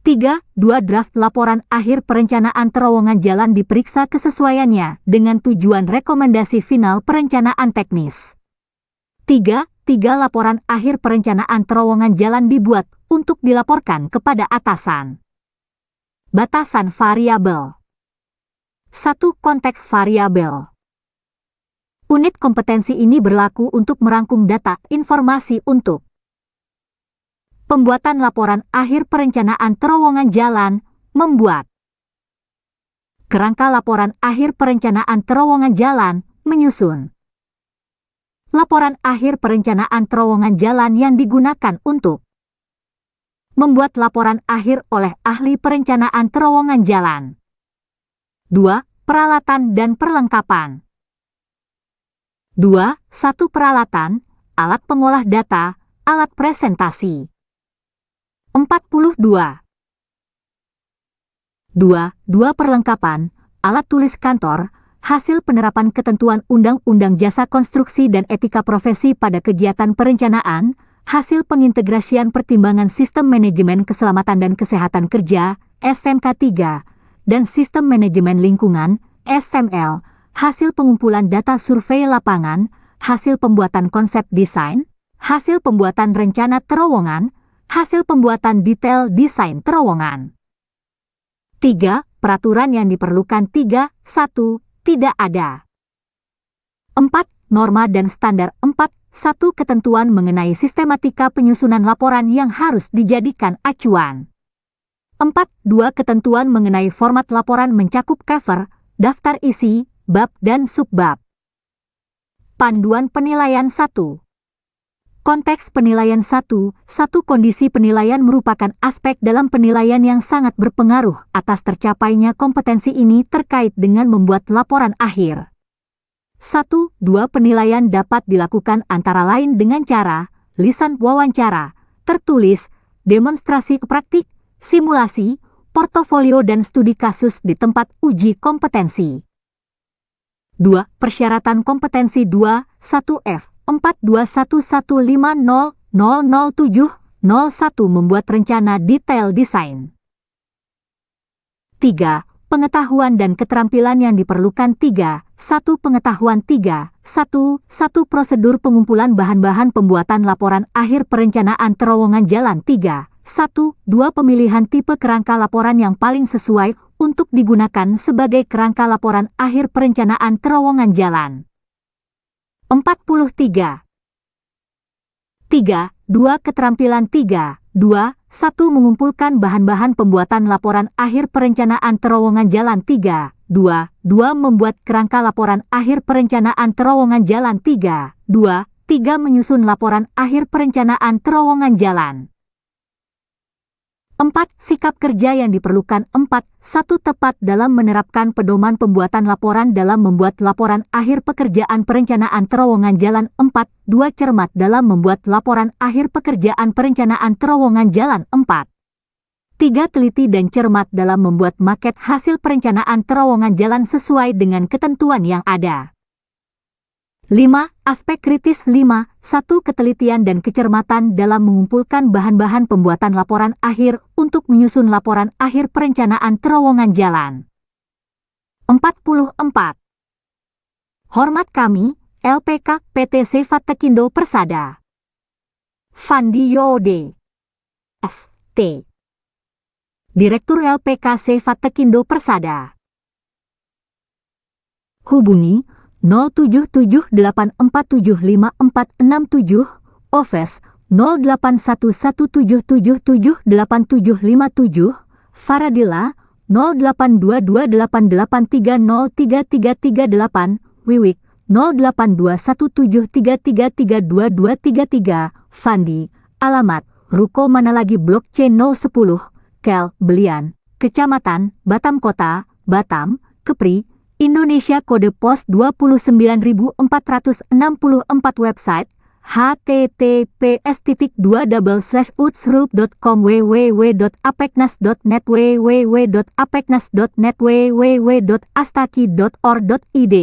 3. 2 draft laporan akhir perencanaan terowongan jalan diperiksa kesesuaiannya dengan tujuan rekomendasi final perencanaan teknis. 3. Laporan akhir perencanaan terowongan jalan dibuat untuk dilaporkan kepada atasan. Batasan variabel. 1. Konteks variabel. Unit kompetensi ini berlaku untuk merangkum data informasi untuk pembuatan laporan akhir perencanaan terowongan jalan, membuat kerangka laporan akhir perencanaan terowongan jalan, menyusun laporan akhir perencanaan terowongan jalan yang digunakan untuk membuat laporan akhir oleh ahli perencanaan terowongan jalan. 2. Peralatan dan perlengkapan. 2. 1 peralatan, alat pengolah data, alat presentasi. 42. 2 perlengkapan, alat tulis kantor, hasil penerapan ketentuan Undang-Undang Jasa Konstruksi dan Etika Profesi pada kegiatan perencanaan, hasil pengintegrasian pertimbangan Sistem Manajemen Keselamatan dan Kesehatan Kerja, SMK 3, dan Sistem Manajemen Lingkungan, SML, hasil pengumpulan data survei lapangan, hasil pembuatan konsep desain, hasil pembuatan rencana terowongan, hasil pembuatan detail desain terowongan. 3. Peraturan yang diperlukan. 3. 1. Tidak ada. 4. Norma dan standar. 4. 1. Ketentuan mengenai sistematika penyusunan laporan yang harus dijadikan acuan. 4. 2. Ketentuan mengenai format laporan mencakup cover, daftar isi, bab dan subbab. Panduan penilaian 1. Konteks penilaian 1. Kondisi penilaian merupakan aspek dalam penilaian yang sangat berpengaruh atas tercapainya kompetensi ini terkait dengan membuat laporan akhir. 1. 2 penilaian dapat dilakukan antara lain dengan cara lisan wawancara, tertulis, demonstrasi praktik, simulasi, portofolio dan studi kasus di tempat uji kompetensi. 2. Persyaratan kompetensi 2. 1F 421150000701 membuat rencana detail desain. 3. Pengetahuan dan keterampilan yang diperlukan. 3. 1 pengetahuan. 3. 1 prosedur pengumpulan bahan-bahan pembuatan laporan akhir perencanaan terowongan jalan. 3. 1. 2 pemilihan tipe kerangka laporan yang paling sesuai untuk digunakan sebagai kerangka laporan akhir perencanaan terowongan jalan. 43. 3. 2 keterampilan. 3. 2. 1 mengumpulkan bahan-bahan pembuatan laporan akhir perencanaan terowongan jalan. 3. 2. Membuat kerangka laporan akhir perencanaan terowongan jalan. 3. 2. Menyusun laporan akhir perencanaan terowongan jalan. 4. Sikap kerja yang diperlukan. 4. 1. Tepat dalam menerapkan pedoman pembuatan laporan dalam membuat laporan akhir pekerjaan perencanaan terowongan jalan. 4. 2. Cermat dalam membuat laporan akhir pekerjaan perencanaan terowongan jalan. 4. 3. Teliti dan cermat dalam membuat maket hasil perencanaan terowongan jalan sesuai dengan ketentuan yang ada. 5. Aspek kritis. 5. 1. Ketelitian dan kecermatan dalam mengumpulkan bahan-bahan pembuatan laporan akhir untuk menyusun laporan akhir perencanaan terowongan jalan. 44. Hormat kami, LPK PT Sefat Tekindo Persada. Fandi Yode, ST. Direktur LPK Sefat Tekindo Persada. Hubungi 0778475467, Office 0811778757, Faradilla 082288303338, Wiwik 082173332233, Fandi, alamat Ruko Manalagi Blok C 010, Kel, Belian, Kecamatan Batam Kota, Batam, Kepri, Indonesia. Kode pos 29464, website https://utsrup.com, www.apeknas.net, www.apeknas.net, www.astaki.or.id.